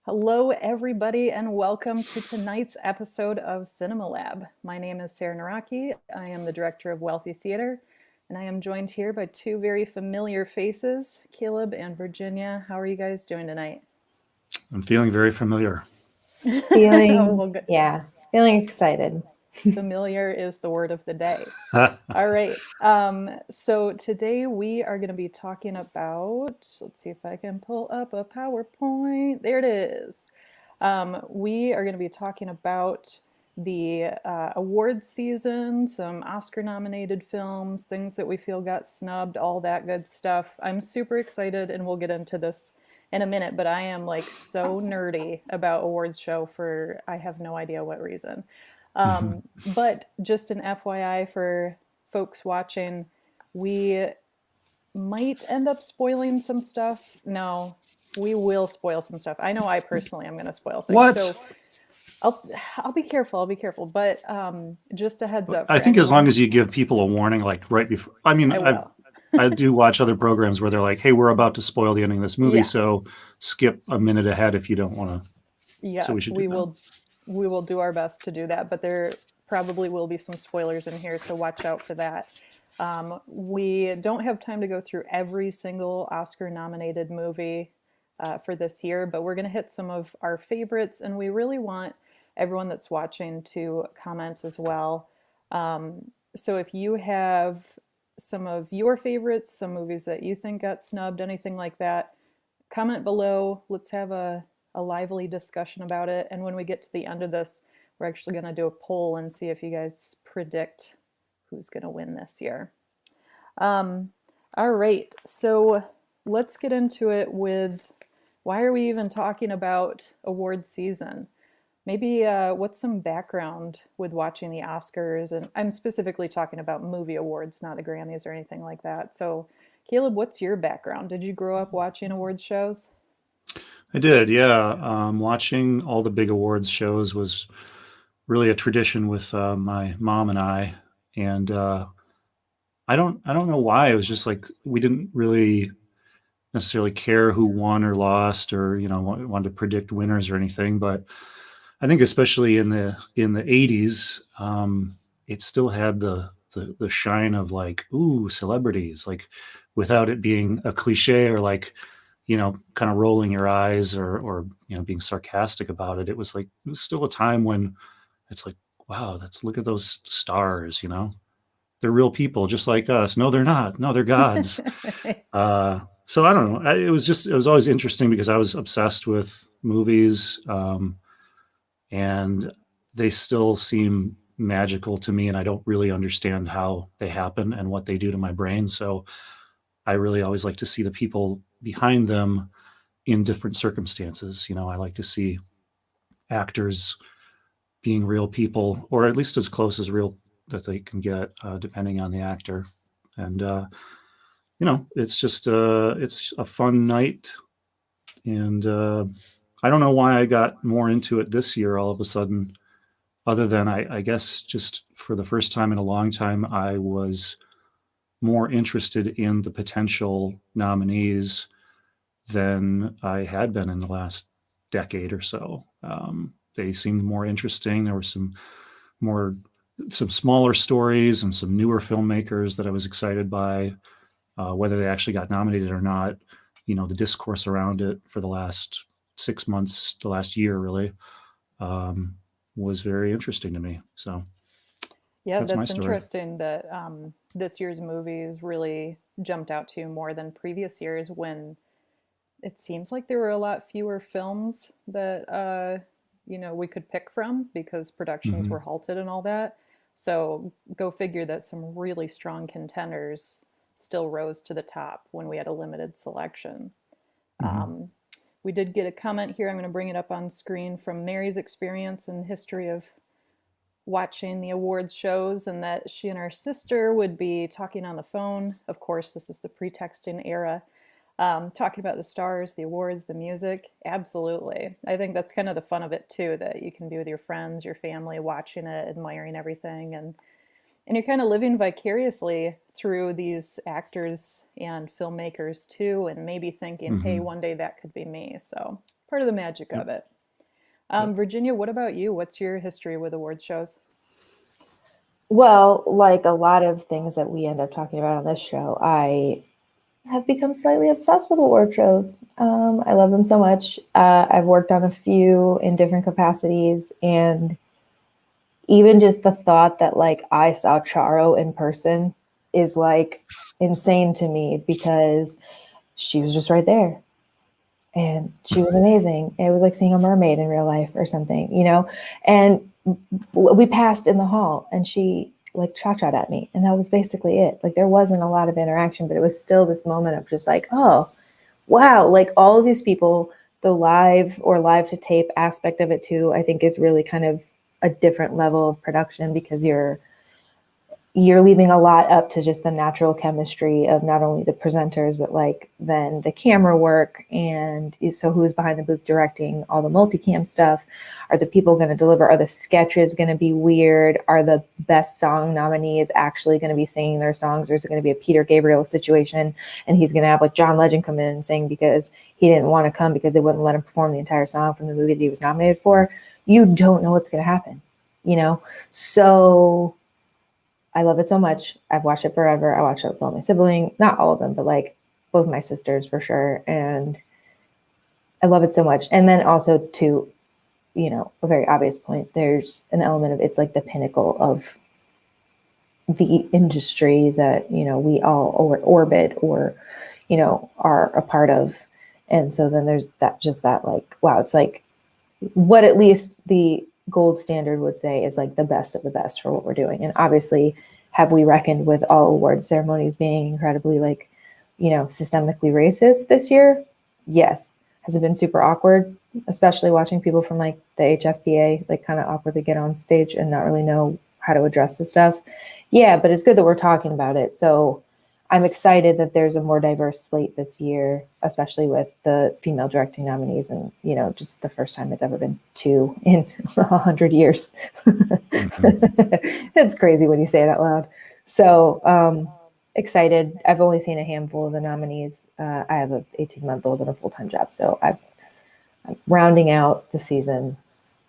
Hello, everybody, and welcome to tonight's episode of Cinema Lab. My name is Sarah Naraki. I am the director of Wealthy Theater, and I am joined here by two very familiar faces, Caleb and Virginia. How are you guys doing tonight? I'm feeling very familiar. Oh, Feeling, well, good. yeah, feeling excited. Familiar is the word of the day. All right. So today we are going to be talking about, let's see if I can pull up a PowerPoint. There it is. We are going to be talking about the awards season, some Oscar nominated films, things that we feel got snubbed, all that good stuff. I'm super excited, and we'll get into this in a minute, but I am like so nerdy about awards show for I have no idea what reason. But just an FYI for folks watching, we might end up spoiling some stuff. No, we will spoil some stuff. I know I personally am going to spoil things. What? So I'll be careful. I'll be careful. But just a heads up I for think as long anyone, as you give people a warning, like right before. I mean, I will. I do watch other programs where they're like, "Hey, we're about to spoil the ending of this movie, Yeah. so skip a minute ahead if you don't want to." So we Yes, should do that. we will do our best to do that, but there probably will be some spoilers in here, so watch out for that. We don't have time to go through every single Oscar nominated movie for this year, but we're going to hit some of our favorites, and we really want everyone that's watching to comment as well. So if you have some of your favorites, some movies that you think got snubbed, anything like that, comment below. Let's have a lively discussion about it. And when we get to the end of this, we're actually going to do a poll and see if you guys predict who's going to win this year. All right, so let's get into it with why are we even talking about awards season? Maybe what's some background with watching the Oscars? And I'm specifically talking about movie awards, not the Grammys or anything like that. So, Caleb, what's your background? Did you grow up watching awards shows? I did, yeah. Watching all the big awards shows was really a tradition with my mom and I, and I don't know why. It was just like we didn't really necessarily care who won or lost, or wanted to predict winners or anything, but I think especially in the 80s, it still had the shine of like, ooh, celebrities, like without it being a cliche or like, kind of rolling your eyes or being sarcastic about it. It was still a time when it's like, wow, that's look at those stars, they're real people just like us. No, they're not. No, they're gods. So I don't know. It was always interesting because I was obsessed with movies. And they still seem magical to me, and I don't really understand how they happen and what they do to my brain. So I really always like to see the people behind them in different circumstances. I like to see actors being real people, or at least as close as real that they can get, depending on the actor. And it's just it's a fun night, and I don't know why I got more into it this year all of a sudden, other than I guess just for the first time in a long time, I was more interested in the potential nominees than I had been in the last decade or so. They seemed more interesting. There were more, some smaller stories and some newer filmmakers that I was excited by, whether they actually got nominated or not. The discourse around it for the last 6 months, the last year, really. Was very interesting to me. So Yeah, that's my that's story. interesting that this year's movies really jumped out to you more than previous years when it seems like there were a lot fewer films that we could pick from because productions were Hmm. halted and all that. So go figure that some really strong contenders still rose to the top when we had a limited selection. Hmm. Um, we did get a comment here. I'm going to bring it up on screen from Mary's experience and history of watching the awards shows, and that she and her sister would be talking on the phone. Of course, this is the pre-texting era. Talking about the stars, the awards, the music. Absolutely. I think that's kind of the fun of it too, that you can be with your friends, your family, watching it, admiring everything, and you're kind of living vicariously through these actors and filmmakers too, and maybe thinking, hey, Hmm. one day that could be me. So part of the magic of it. Virginia, what about you? What's your history with awards shows? Well, like a lot of things that we end up talking about on this show, I have become slightly obsessed with award shows. I love them so much. I've worked on a few in different capacities, and even just the thought that like I saw Charo in person is like insane to me because she was just right there. And she was amazing. It was like seeing a mermaid in real life or something, you know? And we passed in the hall and she like cha-cha'd at me. And that was basically it. Like there wasn't a lot of interaction, but it was still this moment of just like, oh, wow. Like all of these people, the live or live to tape aspect of it too, I think is really kind of a different level of production because you're leaving a lot up to just the natural chemistry of not only the presenters, but like then the camera work. And so who's behind the booth directing all the multicam stuff? Are the people going to deliver? Are the sketches going to be weird? Are the best song nominees actually going to be singing their songs? Or is it going to be a Peter Gabriel situation? And he's going to have like John Legend come in and sing because he didn't want to come because they wouldn't let him perform the entire song from the movie that he was nominated for. You don't know what's going to happen, you know? So I love it so much. I've watched it forever. I watched it with all my siblings, not all of them, but like both my sisters for sure. And I love it so much. And then also to, you know, a very obvious point, there's an element of it's like the pinnacle of the industry that, you know, we all orbit or, you know, are a part of. And so then there's that, just that like, wow, it's like what at least the gold standard would say is like the best of the best for what we're doing. And obviously, have we reckoned with all award ceremonies being incredibly like, you know, systemically racist this year? Yes. Has it been super awkward, especially watching people from like the HFPA like kind of awkwardly get on stage and not really know how to address this stuff? Yeah, but it's good that we're talking about it. So I'm excited that there's a more diverse slate this year, especially with the female directing nominees and, you know, just the first time it's ever been 2 in 100 years. It's crazy when you say it out loud. So excited. I've only seen a handful of the nominees. I have an 18-month-old and a full-time job. So I'm rounding out the season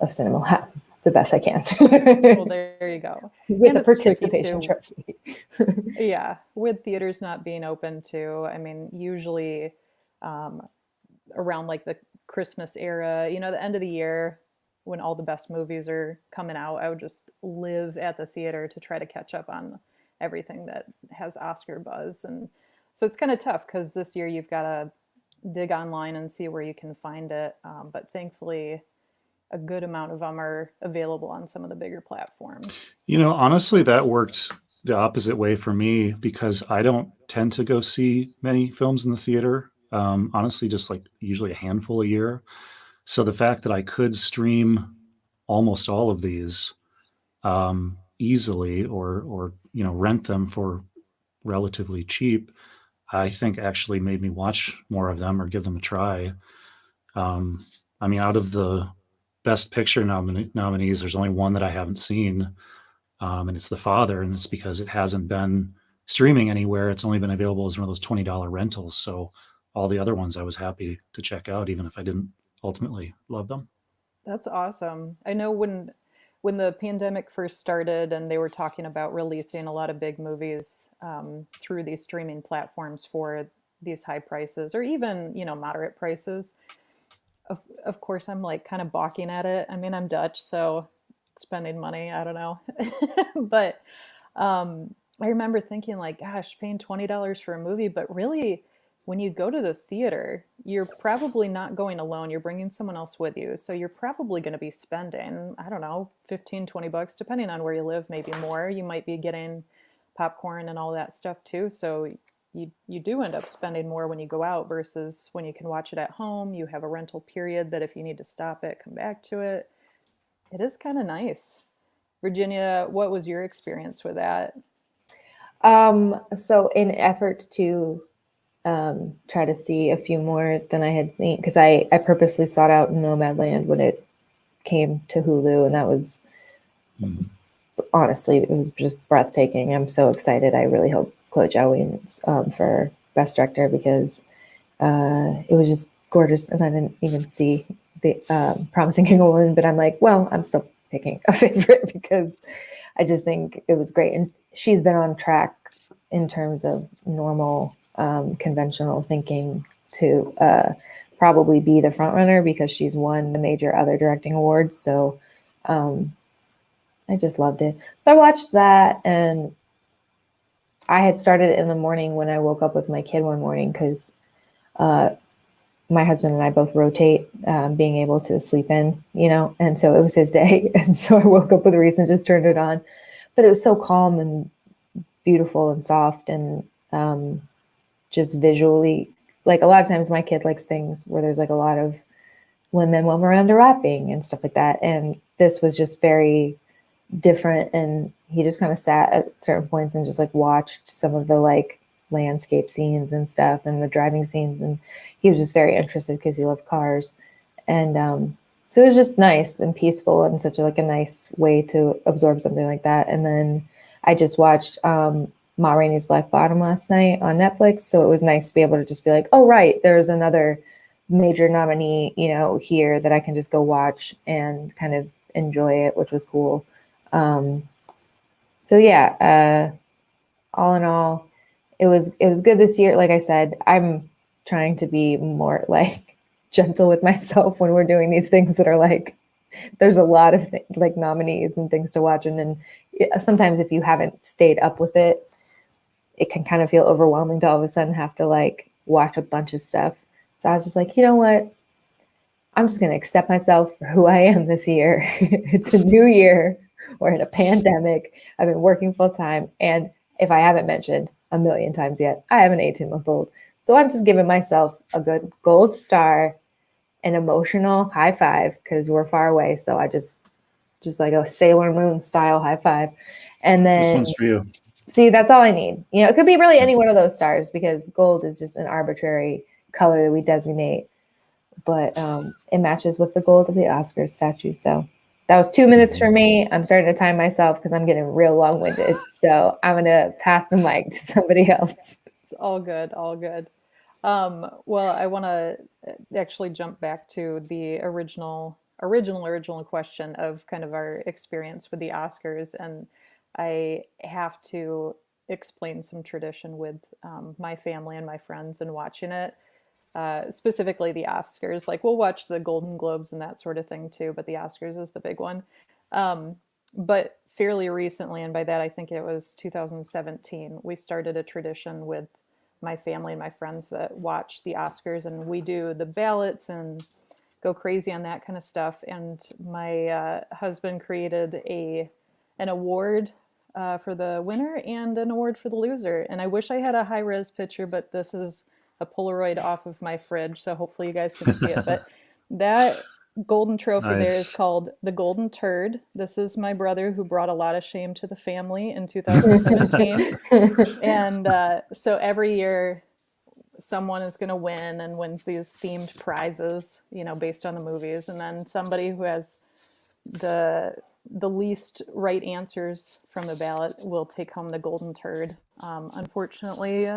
of Cinema Lab the best I can. Well, there you go. With And a it's tricky, participation too. trophy. Yeah, with theaters not being open too. I mean, usually around like the Christmas era, you know, the end of the year when all the best movies are coming out, I would just live at the theater to try to catch up on everything that has Oscar buzz. And so it's kind of tough because this year you've got to dig online and see where you can find it. But thankfully, a good amount of them are available on some of the bigger platforms. You know, honestly, that worked the opposite way for me because I don't tend to go see many films in the theater. Honestly, just like usually a handful a year. So the fact that I could stream almost all of these easily or you know rent them for relatively cheap, I think actually made me watch more of them or give them a try. I mean, out of the Best Picture nominees, there's only one that I haven't seen, and it's The Father, and it's because it hasn't been streaming anywhere. It's only been available as one of those $20 rentals. So all the other ones I was happy to check out, even if I didn't ultimately love them. That's awesome. I know when the pandemic first started and they were talking about releasing a lot of big movies through these streaming platforms for these high prices or even, you know, moderate prices. Of course, I'm like kind of balking at it. I mean, I'm Dutch, so spending money, I don't know. But I remember thinking like, gosh, paying $20 for a movie, but really when you go to the theater, you're probably not going alone. You're bringing someone else with you. So you're probably going to be spending, I don't know, 15, 20 bucks, depending on where you live, maybe more. You might be getting popcorn and all that stuff too. So you do end up spending more when you go out versus when you can watch it at home. You have a rental period that if you need to stop it, come back to it. It is kind of nice. Virginia, what was your experience with that? So in effort to try to see a few more than I had seen, because I purposely sought out Nomadland when it came to Hulu, and that was honestly, it was just breathtaking. I'm so excited. I really hope Chloe Zhao wins for Best Director because it was just gorgeous. And I didn't even see the Promising Young Woman, but I'm like, well, I'm still picking a favorite because I just think it was great. And she's been on track in terms of normal, conventional thinking to probably be the front runner because she's won the major other directing awards. So I just loved it. But I watched that, and I had started it in the morning when I woke up with my kid one morning because my husband and I both rotate being able to sleep in, and so it was his day. And so I woke up with Reese and just turned it on. But it was so calm and beautiful and soft and just visually, like a lot of times my kid likes things where there's like a lot of Lin-Manuel Miranda rapping and stuff like that. And this was just very different. And he just kind of sat at certain points and just like watched some of the like landscape scenes and stuff and the driving scenes. And he was just very interested because he loved cars. And so it was just nice and peaceful and such a nice way to absorb something like that. And then I just watched Ma Rainey's Black Bottom last night on Netflix. So it was nice to be able to just be like, oh, right, there's another major nominee, here that I can just go watch and kind of enjoy it, which was cool. So yeah, all in all, it was good this year. Like I said, I'm trying to be more like gentle with myself when we're doing these things that are like, there's a lot of like nominees and things to watch. And then sometimes if you haven't stayed up with it, it can kind of feel overwhelming to all of a sudden have to like watch a bunch of stuff. So I was just like, you know what? I'm just going to accept myself for who I am this year. It's a new year. We're in a pandemic. I've been working full time. And if I haven't mentioned a million times yet, I have an 18-month-old. So I'm just giving myself a good gold star, an emotional high five because we're far away. So I just like a Sailor Moon style high five. And then This one's for you. See, that's all I need. It could be really any one of those stars because gold is just an arbitrary color that we designate, but it matches with the gold of the Oscars statue. So that was 2 minutes for me. I'm starting to time myself because I'm getting real long-winded. So I'm going to pass the mic to somebody else. It's all good, all good. Well, I want to actually jump back to the original question of kind of our experience with the Oscars, and I have to explain some tradition with my family and my friends and watching it. Specifically the Oscars. Like we'll watch the Golden Globes and that sort of thing too, but the Oscars is the big one. But fairly recently, and by that I think it was 2017, we started a tradition with my family and my friends that watch the Oscars, and we do the ballots and go crazy on that kind of stuff. And my husband created an award for the winner and an award for the loser. And I wish I had a high-res picture, but this is a Polaroid off of my fridge, so hopefully you guys can see it. But that golden trophy there is called the Golden Turd. This is my brother who brought a lot of shame to the family in 2017. And so every year someone is going to win and wins these themed prizes, based on the movies. And then somebody who has the least right answers from the ballot will take home the Golden Turd. Unfortunately,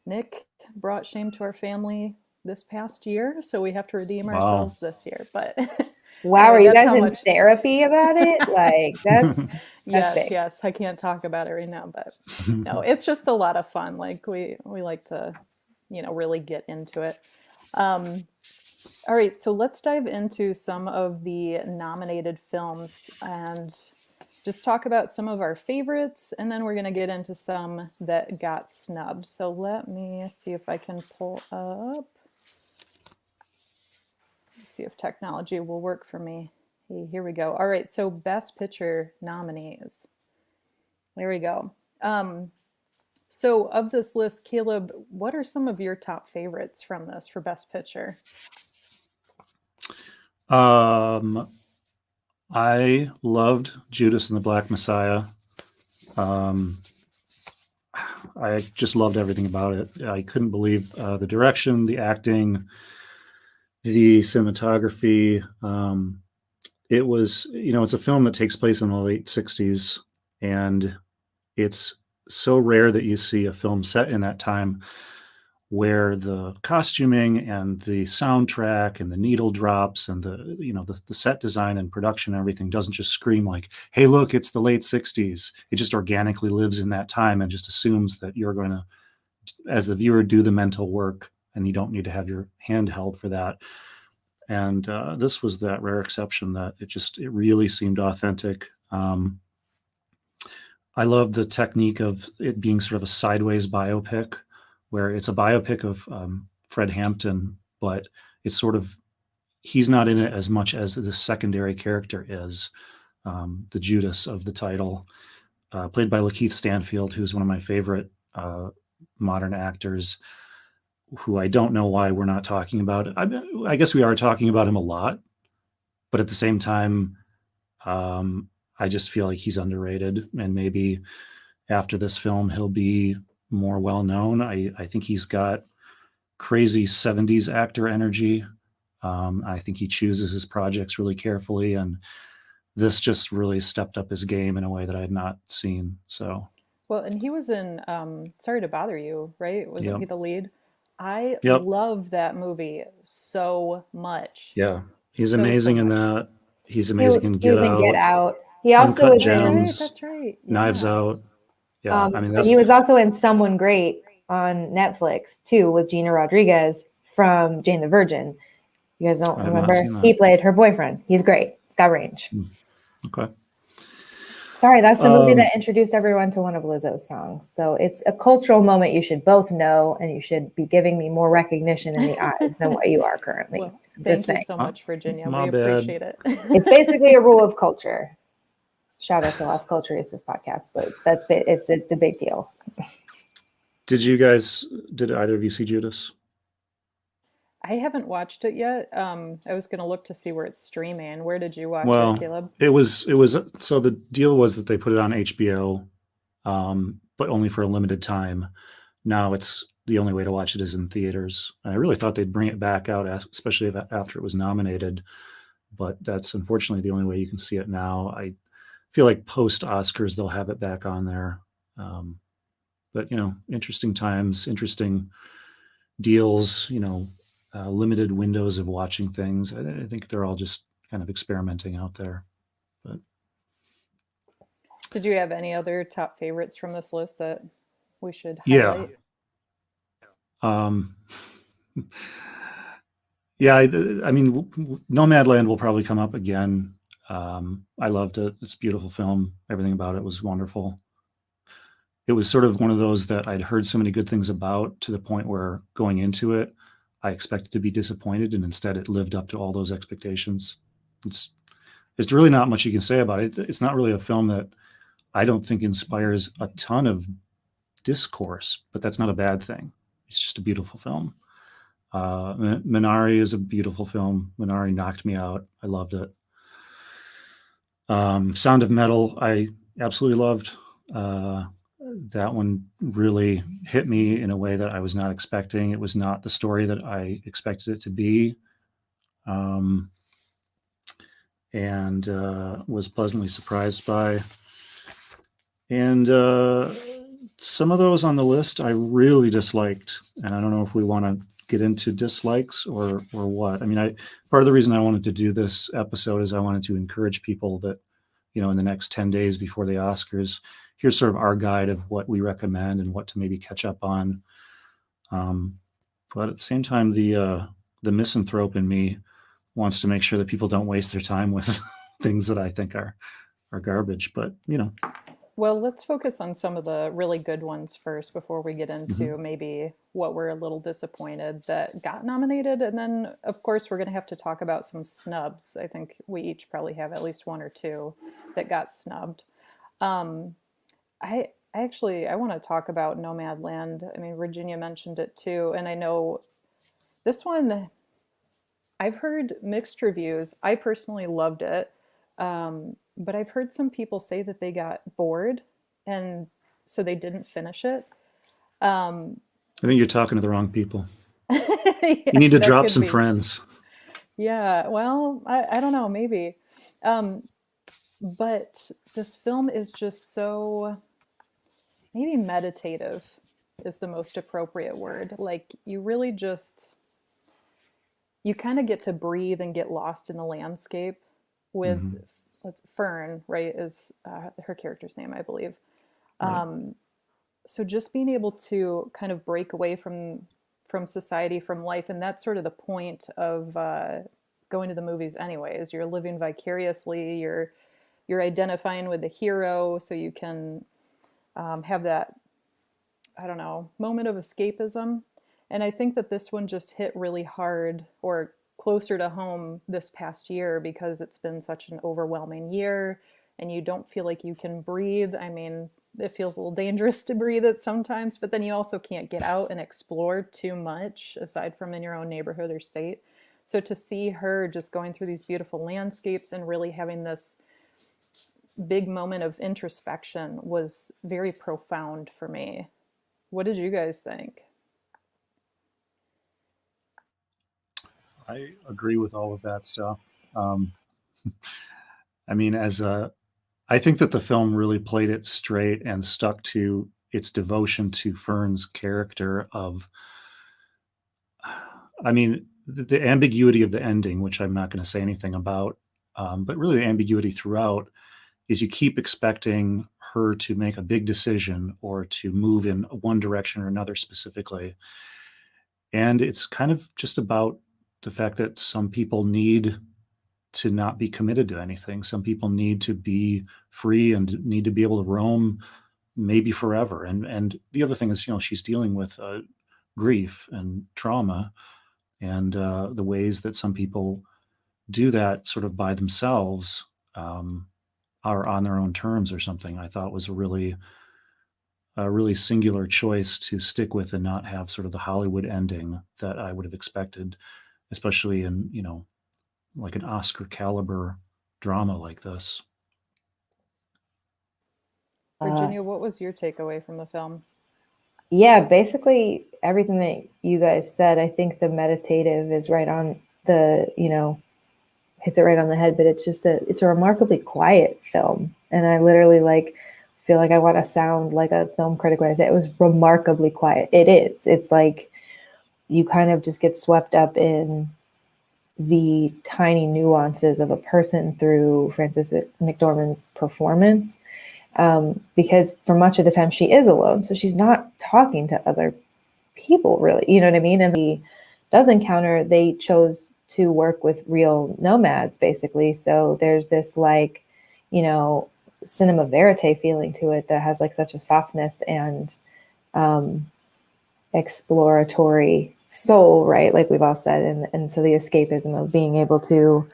Nick brought shame to our family this past year, so we have to redeem ourselves this year. But wow, are you guys in therapy about it? Like that's yes. I can't talk about it right now, but no, it's just a lot of fun. Like we like to, really get into it. All right, so let's dive into some of the nominated films and just talk about some of our favorites, and then we're going to get into some that got snubbed. So let me see if I can pull up. Let's see if technology will work for me. Hey, here we go. All right, so Best Picture nominees. There we go. So of this list, Caleb, what are some of your top favorites from this for Best Picture? I loved Judas and the Black Messiah. I just loved everything about it. I couldn't believe the direction, the acting, the cinematography. It was, it's a film that takes place in the late 60s, and it's so rare that you see a film set in that time where the costuming and the soundtrack and the needle drops and the set design and production and everything doesn't just scream like, hey, look, it's the late 60s. It just organically lives in that time and just assumes that you're going to, as the viewer, do the mental work, and you don't need to have your hand held for that. And this was that rare exception that it really seemed authentic. I love the technique of it being sort of a sideways biopic, where it's a biopic of Fred Hampton, but it's sort of, he's not in it as much as the secondary character is, the Judas of the title, played by Lakeith Stanfield, who's one of my favorite modern actors, who I don't know why we're not talking about. I guess we are talking about him a lot, but at the same time, I just feel like he's underrated, and maybe after this film, he'll be more well known. I think he's got crazy 70s actor energy. I think he chooses his projects really carefully, and this just really stepped up his game in a way that I had not seen. So, Well, and he was in Sorry to Bother You, right? Wasn't yep, he the lead? I yep, love that movie so much. yeah, he's So amazing in much. that. He's amazing in He Get was in Get Out, Out. He also Uncut was That's in, right. Gems, That's right. Knives Yeah. Out. Yeah, I mean but he that's was also in Someone Great on Netflix too with Gina Rodriguez from Jane the Virgin. You guys don't I have not remember? seen He that. played her boyfriend. He's great. He's got range. Okay. Sorry, that's the movie that introduced everyone to one of Lizzo's songs. So it's a cultural moment you should both know, and you should be giving me more recognition in the eyes than what you are currently. Well, I'm thank just you saying. so much, Virginia. My We bad. appreciate it. It's basically a rule of culture. Shout out to Las Culturistas podcast, but it's a big deal. Did either of you see Judas? I haven't watched it yet. I was going to look to see where it's streaming. Where did you watch Well, it, Caleb? it was so the deal was that they put it on HBO, but only for a limited time. Now it's the only way to watch it is in theaters. And I really thought they'd bring it back out, especially after it was nominated, but that's unfortunately the only way you can see it now. I feel like post Oscars they'll have it back on there. But interesting times, interesting deals. Limited windows of watching things. I think they're all just kind of experimenting out there. But Did you have any other top favorites from this list that we should yeah, highlight? yeah. I mean, Nomadland will probably come up again. I loved it. It's a beautiful film. Everything about it was wonderful. It was sort of one of those that I'd heard so many good things about, to the point where going into it, I expected to be disappointed, and instead it lived up to all those expectations. It's really not much you can say about it. It's not really a film that I don't think inspires a ton of discourse, but that's not a bad thing. It's just a beautiful film. Minari is a beautiful film. Minari knocked me out. I loved it. Sound of Metal, I absolutely loved. That one really hit me in a way that I was not expecting. It was not the story that I expected it to be, and was pleasantly surprised by. And some of those on the list I really disliked, and I don't know if we want to get into dislikes or what. I mean, part of the reason I wanted to do this episode is I wanted to encourage people that, in the next 10 days before the Oscars, here's sort of our guide of what we recommend and what to maybe catch up on. But at the same time, the misanthrope in me wants to make sure that people don't waste their time with things that I think are garbage. But Well, let's focus on some of the really good ones first before we get into maybe what we're a little disappointed that got nominated. And then, of course, we're going to have to talk about some snubs. I think we each probably have at least one or two that got snubbed. I want to talk about Nomadland. I mean, Virginia mentioned it too. And I know this one, I've heard mixed reviews. I personally loved it. But I've heard some people say that they got bored and so they didn't finish it. I think you're talking to the wrong people. Yeah, you need to that drop could some be. friends. Yeah, well, I don't know, maybe. But this film is just so maybe meditative. is the most appropriate word. Like, you really just, you kind of get to breathe and get lost in the landscape with Hmm. Fern, right, is her character's name, I believe. Right. So just being able to kind of break away from society, from life, and that's sort of the point of going to the movies anyways. You're living vicariously, you're identifying with the hero, so you can have that, I don't know, moment of escapism. And I think that this one just hit really hard, or closer to home, this past year, because it's been such an overwhelming year and you don't feel like you can breathe. I mean, it feels a little dangerous to breathe it sometimes, but then you also can't get out and explore too much aside from in your own neighborhood or state. So to see her just going through these beautiful landscapes and really having this big moment of introspection was very profound for me. What did you guys think? I agree with all of that stuff. Um, I mean, I think that the film really played it straight and stuck to its devotion to Fern's character of, I mean, the ambiguity of the ending, which I'm not going to say anything about, but really the ambiguity throughout is you keep expecting her to make a big decision or to move in one direction or another specifically. And it's kind of just about the fact that some people need to not be committed to anything. Some people need to be free and need to be able to roam maybe forever. And the other thing is, she's dealing with grief and trauma, and the ways that some people do that sort of by themselves, are on their own terms or something. I thought was a really singular choice to stick with and not have sort of the Hollywood ending that I would have expected, especially in, like an Oscar caliber drama like this. Uh, Virginia, what was your takeaway from the film? yeah, basically everything that you guys said. I think the meditative is right on the, hits it right on the head, but it's a remarkably quiet film. And I literally like feel like I want to sound like a film critic when I say it was remarkably quiet. It is. It's like you kind of just get swept up in the tiny nuances of a person through Frances McDormand's performance. Because for much of the time she is alone, so she's not talking to other people really, you know what I mean? And he does encounter, they chose to work with real nomads basically. So there's this like, cinema verite feeling to it that has like such a softness and um, exploratory soul, right? Like we've all said. And so the escapism of being able to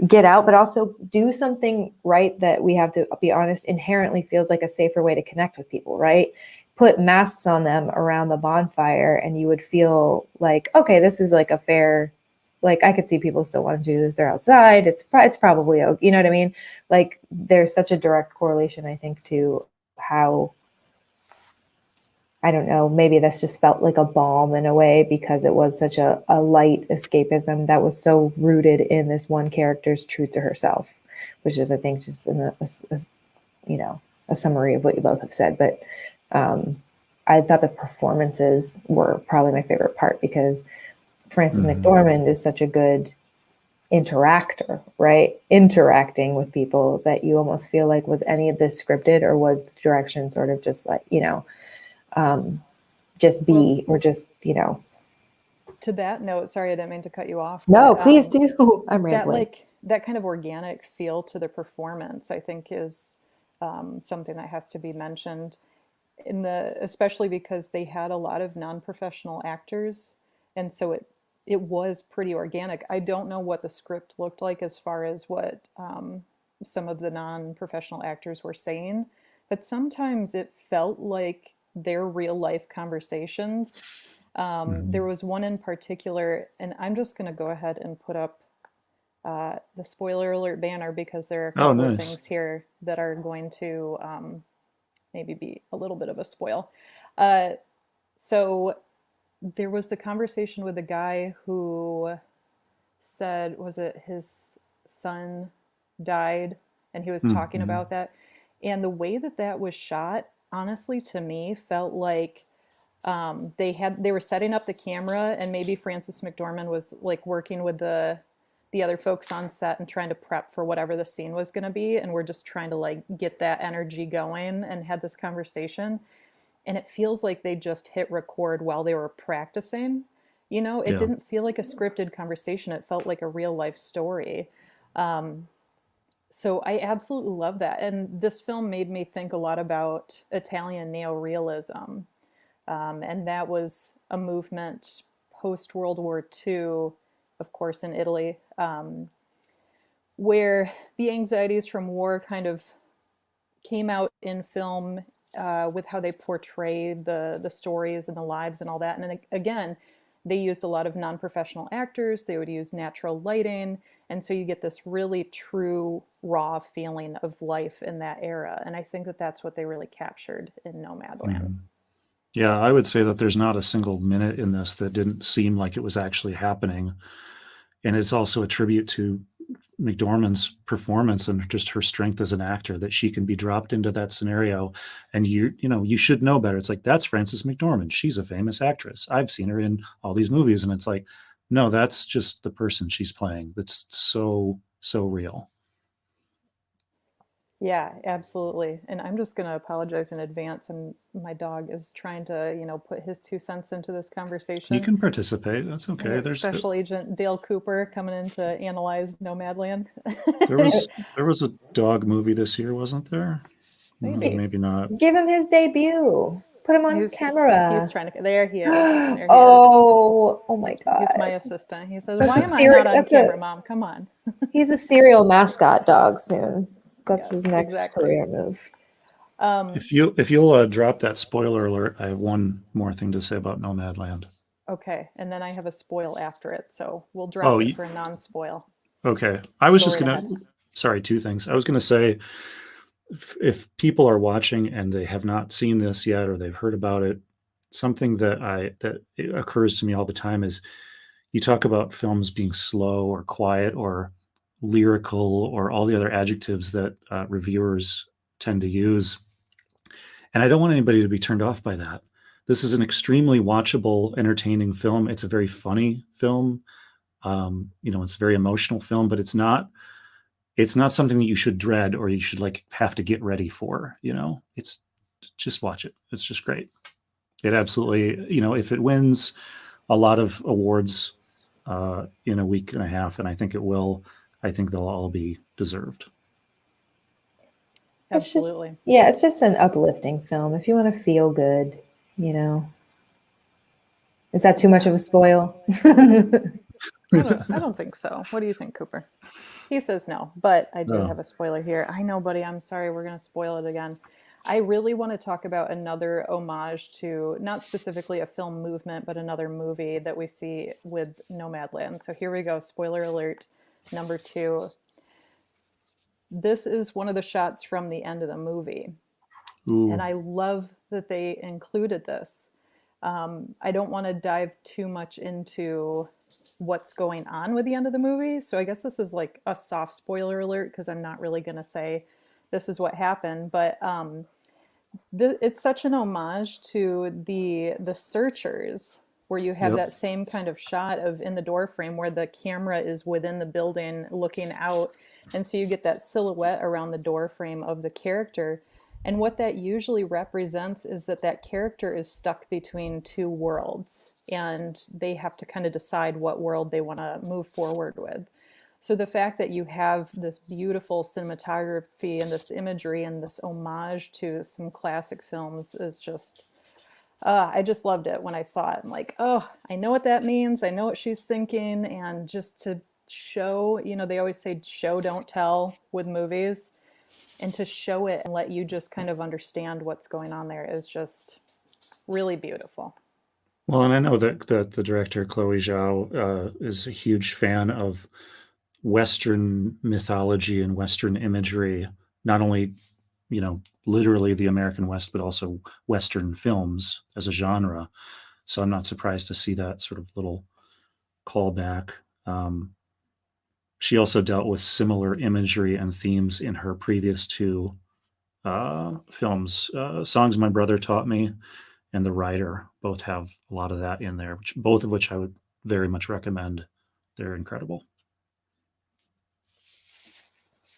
get out, but also do something right that we have to be honest, inherently feels like a safer way to connect with people, right? Put masks on them around the bonfire and you would feel like, okay, this is like a fair, like I could see people still want to do this. They're outside. It's probably okay. You know what I mean? Like there's such a direct correlation, I think, to how, I don't know, maybe this just felt like a balm in a way because it was such a light escapism that was so rooted in this one character's truth to herself, which is, I think, just a summary of what you both have said. But I thought the performances were probably my favorite part because Frances Mhm. McDormand is such a good interactor, right? Interacting with people that you almost feel like, was any of this scripted or was the direction sort of just like, just Well, be, or just, to that note, sorry, I didn't mean to cut you off, no, but please do. I'm that rambling. that kind of organic feel to the performance, I think, is something that has to be mentioned in the, especially because they had a lot of non-professional actors, and so it was pretty organic. I don't know what the script looked like as far as what some of the non-professional actors were saying, but sometimes it felt like their real life conversations. There Mhm. was one in particular, and I'm just going to go ahead and put up the spoiler alert banner because there are a Oh, couple of nice. things here that are going to maybe be a little bit of a spoil. Uh, so there was the conversation with a guy who said, was it his son died? And he was talking Mhm. about that. And the way that that was shot, honestly, to me, felt like They were setting up the camera, and maybe Frances McDormand was like working with the other folks on set and trying to prep for whatever the scene was going to be, and we're just trying to like get that energy going and had this conversation. And it feels like they just hit record while they were practicing. It Yeah. didn't feel like a scripted conversation. It felt like a real life story. So I absolutely love that. And this film made me think a lot about Italian neo-realism. And that was a movement post World War II, of course, in Italy, where the anxieties from war kind of came out in film, with how they portray the stories and the lives and all that. And then, again, they used a lot of non-professional actors. They would use natural lighting. And so you get this really true, raw feeling of life in that era. And I think that that's what they really captured in Nomadland. Mhm. Yeah, I would say that there's not a single minute in this that didn't seem like it was actually happening. And it's also a tribute to McDormand's performance and just her strength as an actor, that she can be dropped into that scenario and you should know better. It's like, that's Frances McDormand. She's a famous actress. I've seen her in all these movies. And it's like, no, that's just the person she's playing. That's so real. Yeah, absolutely. And I'm just going to apologize in advance. And my dog is trying to, put his 2 cents into this conversation. You can participate. That's okay. There's Special Agent Dale Cooper coming in to analyze Nomadland. there was a dog movie this year, wasn't there? Maybe not. Give him his debut. Put him on camera. He's trying to. There he is. There he is. Oh my God. He's my assistant. He says, "Why am I not on camera, Mom? Come on." He's a serial mascot dog soon. That's his next career move. If you'll drop that spoiler alert, I have one more thing to say about Nomadland. Okay, and then I have a spoil after it, so we'll drop it for a non-spoil. Okay, I was just gonna. Sorry, two things. I was gonna say, if people are watching and they have not seen this yet or they've heard about it, something that occurs to me all the time is, you talk about films being slow or quiet or lyrical or all the other adjectives that reviewers tend to use. And I don't want anybody to be turned off by that. This is an extremely watchable, entertaining film. It's a very funny film. It's a very emotional film, but it's not something that you should dread or you should have to get ready for. It's just watch it. It's just great. It absolutely, if it wins a lot of awards in a week and a half, and I think it will, I think they'll all be deserved. Absolutely. It's just an uplifting film. If you want to feel good, Is that too much of a spoil? I don't think so. What do you think, Cooper? He says no, but I do have a spoiler here. I know, buddy. I'm sorry. We're going to spoil it again. I really want to talk about another homage to, not specifically a film movement, but another movie that we see with Nomadland. So here we go. Spoiler alert number 2. This is one of the shots from the end of the movie. Ooh. And I love that they included this. I don't want to dive too much into what's going on with the end of the movie. So I guess this is like a soft spoiler alert, because I'm not really going to say this is what happened. But it's such an homage to the Searchers, where you have that same kind of shot of in the door frame where the camera is within the building looking out. And so you get that silhouette around the door frame of the character. And what that usually represents is that character is stuck between two worlds, and they have to kind of decide what world they want to move forward with. So the fact that you have this beautiful cinematography and this imagery and this homage to some classic films is just, I just loved it when I saw it. I'm like, oh, I know what that means. I know what she's thinking. And just to show, they always say show, don't tell with movies. And to show it and let you just kind of understand what's going on there is just really beautiful. Well, and I know that the director, Chloe Zhao, is a huge fan of Western mythology and Western imagery, not only, literally the American West, but also Western films as a genre. So I'm not surprised to see that sort of little callback. She also dealt with similar imagery and themes in her previous 2 films, Songs My Brother Taught Me and the writer both have a lot of that in there, both of which I would very much recommend. They're incredible.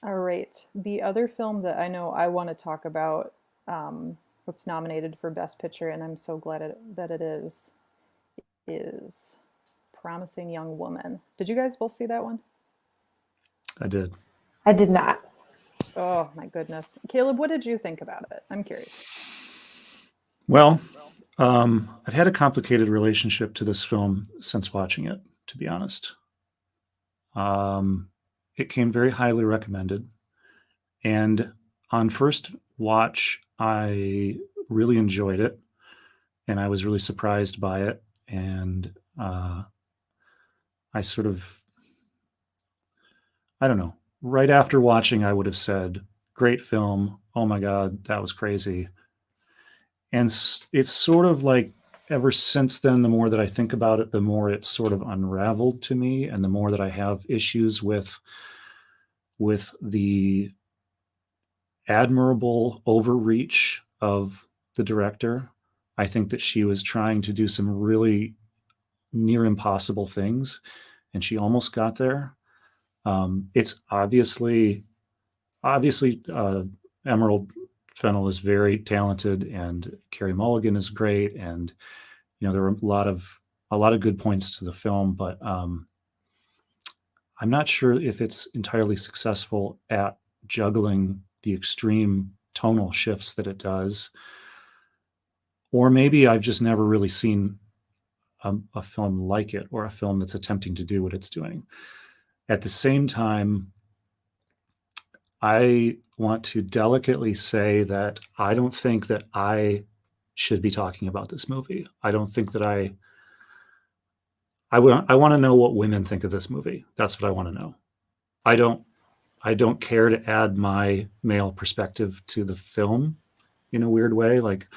All right. The other film that I know I want to talk about, what's nominated for Best Picture, and I'm so glad that it is Promising Young Woman. Did you guys both see that one? I did. I did not. Oh my goodness. Caleb, what did you think about it? I'm curious. Well, I've had a complicated relationship to this film since watching it, to be honest. It came very highly recommended. And on first watch, I really enjoyed it. And I was really surprised by it. And I sort of, I don't know, right after watching, I would have said, great film. Oh my God, that was crazy. And it's sort of like ever since then, the more that I think about it, the more it's sort of unraveled to me, and the more that I have issues with the admirable overreach of the director. I think that she was trying to do some really near impossible things, and she almost got there. It's obviously Emerald Fennell is very talented, and Carey Mulligan is great, and there were a lot of good points to the film, but I'm not sure if it's entirely successful at juggling the extreme tonal shifts that it does, or maybe I've just never really seen a film like it, or a film that's attempting to do what it's doing. At the same time, I want to delicately say that I don't think that I should be talking about this movie. I don't think that I want to know what women think of this movie. That's what I want to know. I don't care to add my male perspective to the film in a weird way. Like,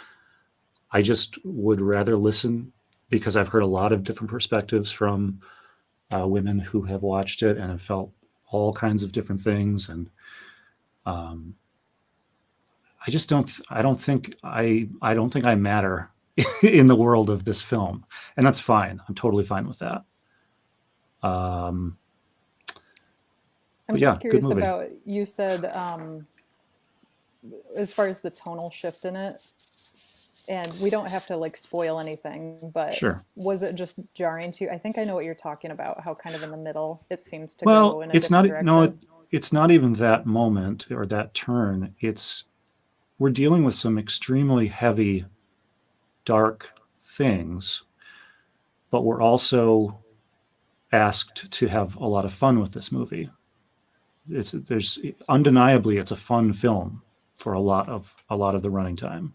I just would rather listen, because I've heard a lot of different perspectives from women who have watched it and have felt all kinds of different things. And I don't think I matter in the world of this film, and that's fine. I'm totally fine with that. I'm But just yeah, good curious movie. about, you said, as far as the tonal shift in it, and we don't have to like spoil anything, but Sure. was it just jarring to you? I think I know what you're talking about, how kind of in the middle it seems to Well, go in a it's different not. No, direction. it's not even that moment or that turn. We're dealing with some extremely heavy, dark things, but we're also asked to have a lot of fun with this movie. There's undeniably, it's a fun film for a lot of the running time.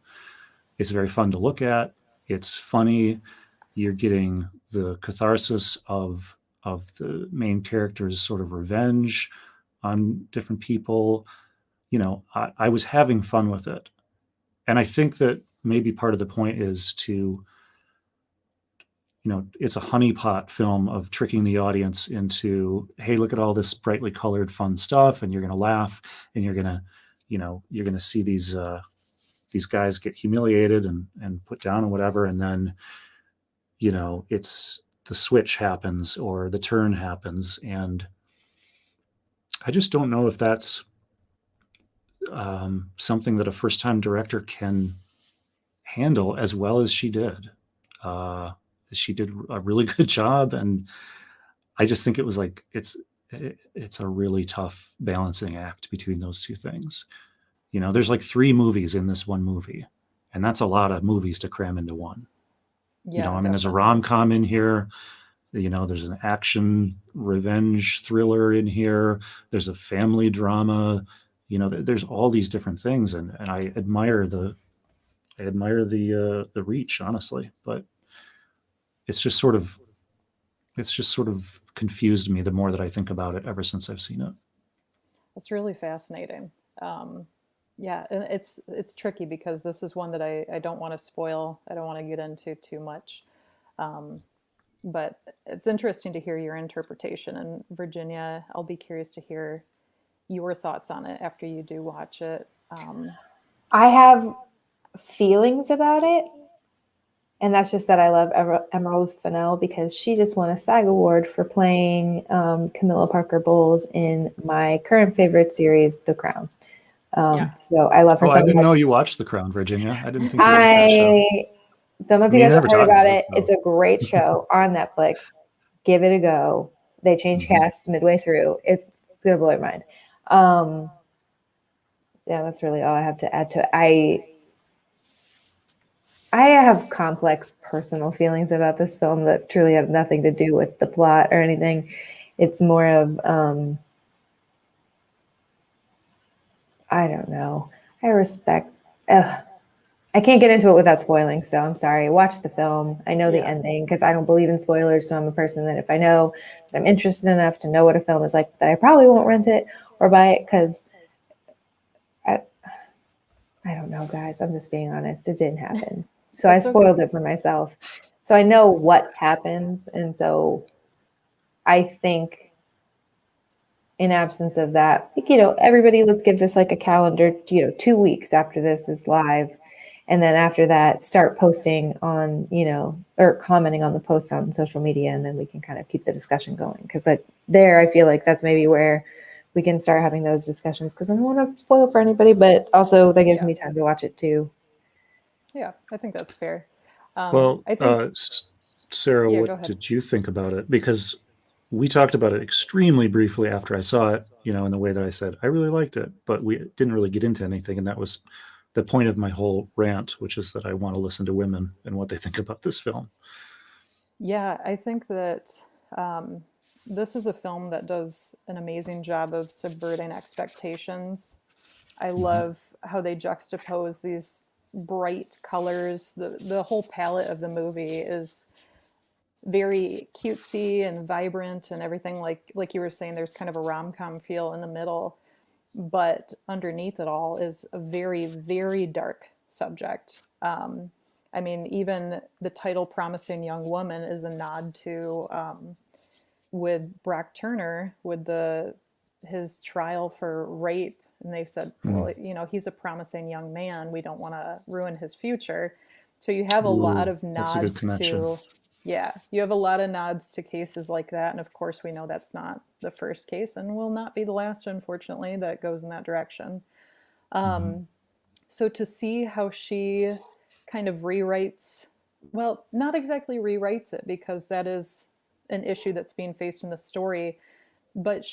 It's very fun to look at. It's funny. You're getting the catharsis of the main character's sort of revenge on different people. I was having fun with it. And I think that maybe part of the point is to, it's a honeypot film of tricking the audience into, hey, look at all this brightly colored, fun stuff, and you're going to laugh, and you're going to see these guys get humiliated and put down and whatever, and then, it's the switch happens or the turn happens, and I just don't know if that's something that a first-time director can handle as well as she did. She did a really good job, and I just think it was like it's a really tough balancing act between those two things. There's like 3 movies in this one movie, and that's a lot of movies to cram into one. Yeah, I mean, there's a definitely. rom-com in here. There's an action revenge thriller in here. There's a family drama. There's all these different things, and I admire the reach, honestly. But it's just sort of confused me the more that I think about it ever since I've seen it. That's really fascinating. Yeah, and it's tricky because this is one that I don't want to spoil. I don't want to get into too much. But it's interesting to hear your interpretation. And Virginia, I'll be curious to hear your thoughts on it after you do watch it. I have feelings about it. And that's just that I love Emerald Fennell because she just won a SAG award for playing Camilla Parker Bowles in my current favorite series, The Crown. So I love her Oh, so I didn't much. know you watched The Crown, Virginia. I didn't think you liked that show. I don't know if you We guys have never heard talked about about it. it, It's a great show on Netflix. Give it a go. They change casts midway through. It's gonna blow your mind. Yeah, that's really all I have to add to it. I have complex personal feelings about this film that truly have nothing to do with the plot or anything. It's more of I don't know. I respect. I can't get into it without spoiling, so I'm sorry. Watch the film. I know the ending because I don't believe in spoilers. So I'm a person that if I know that I'm interested enough to know what a film is like, that I probably won't rent it or buy it because I don't know, guys. I'm just being honest. It didn't happen. So I spoiled it for myself. So I know what happens. And so I think in absence of that, like, everybody, let's give this like a calendar, 2 weeks after this is live. And then after that, start posting on, or commenting on the post on social media. And then we can kind of keep the discussion going. Because I feel like that's maybe where we can start having those discussions. Because I don't want to spoil for anybody, but also that gives me time to watch it too. Yeah, I think that's fair. Well, I think, Sarah, go what ahead. did you think about it? Because we talked about it extremely briefly after I saw it, in the way that I said, I really liked it, but we didn't really get into anything. And that was the point of my whole rant, which is that I want to listen to women and what they think about this film. Yeah, I think that this is a film that does an amazing job of subverting expectations. I love how they juxtapose these bright colors. The whole palette of the movie is very cutesy and vibrant and everything. Like you were saying, there's kind of a rom-com feel in the middle, but underneath it all is a very, very dark subject. I mean, even the title "Promising Young Woman" is a nod to with Brock Turner with his trial for rape, and they said, well, he's a promising young man. We don't want to ruin his future. So you have a lot of that's a good nods connection. to, you have a lot of nods to cases like that. And of course, we know that's not the first case and will not be the last, unfortunately, that goes in that direction. So to see how she kind of rewrites, well, not exactly rewrites it because that is an issue that's being faced in the story, but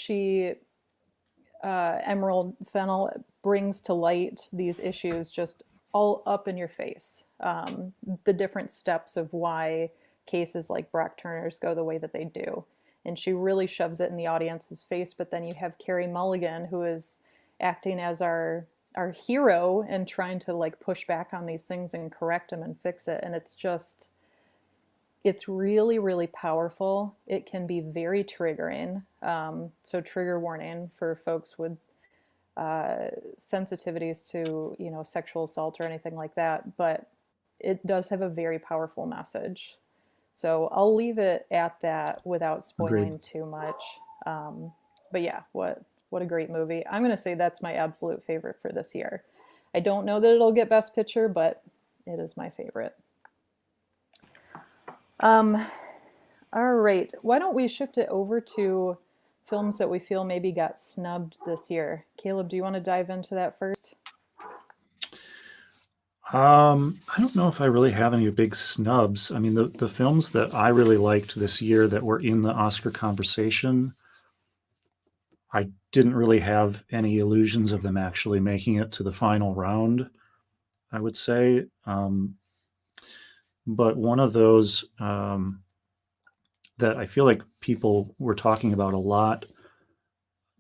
Emerald Fennell brings to light these issues just all up in your face. The different steps of why cases like Brock Turner's go the way that they do. And she really shoves it in the audience's face. But then you have Carey Mulligan, who is acting as our hero and trying to like push back on these things and correct them and fix it. And it's really, really powerful. It can be very triggering. So trigger warning for folks with sensitivities to, sexual assault or anything like that. But it does have a very powerful message. So I'll leave it at that without spoiling too much. But yeah, what a great movie. I'm going to say that's my absolute favorite for this year. I don't know that it'll get Best Picture, but it is my favorite. All right. Why don't we shift it over to films that we feel maybe got snubbed this year? Caleb, do you want to dive into that first? I don't know if I really have any big snubs. I mean, the films that I really liked this year that were in the Oscar conversation, I didn't really have any illusions of them actually making it to the final round, I would say. But one of those that I feel like people were talking about a lot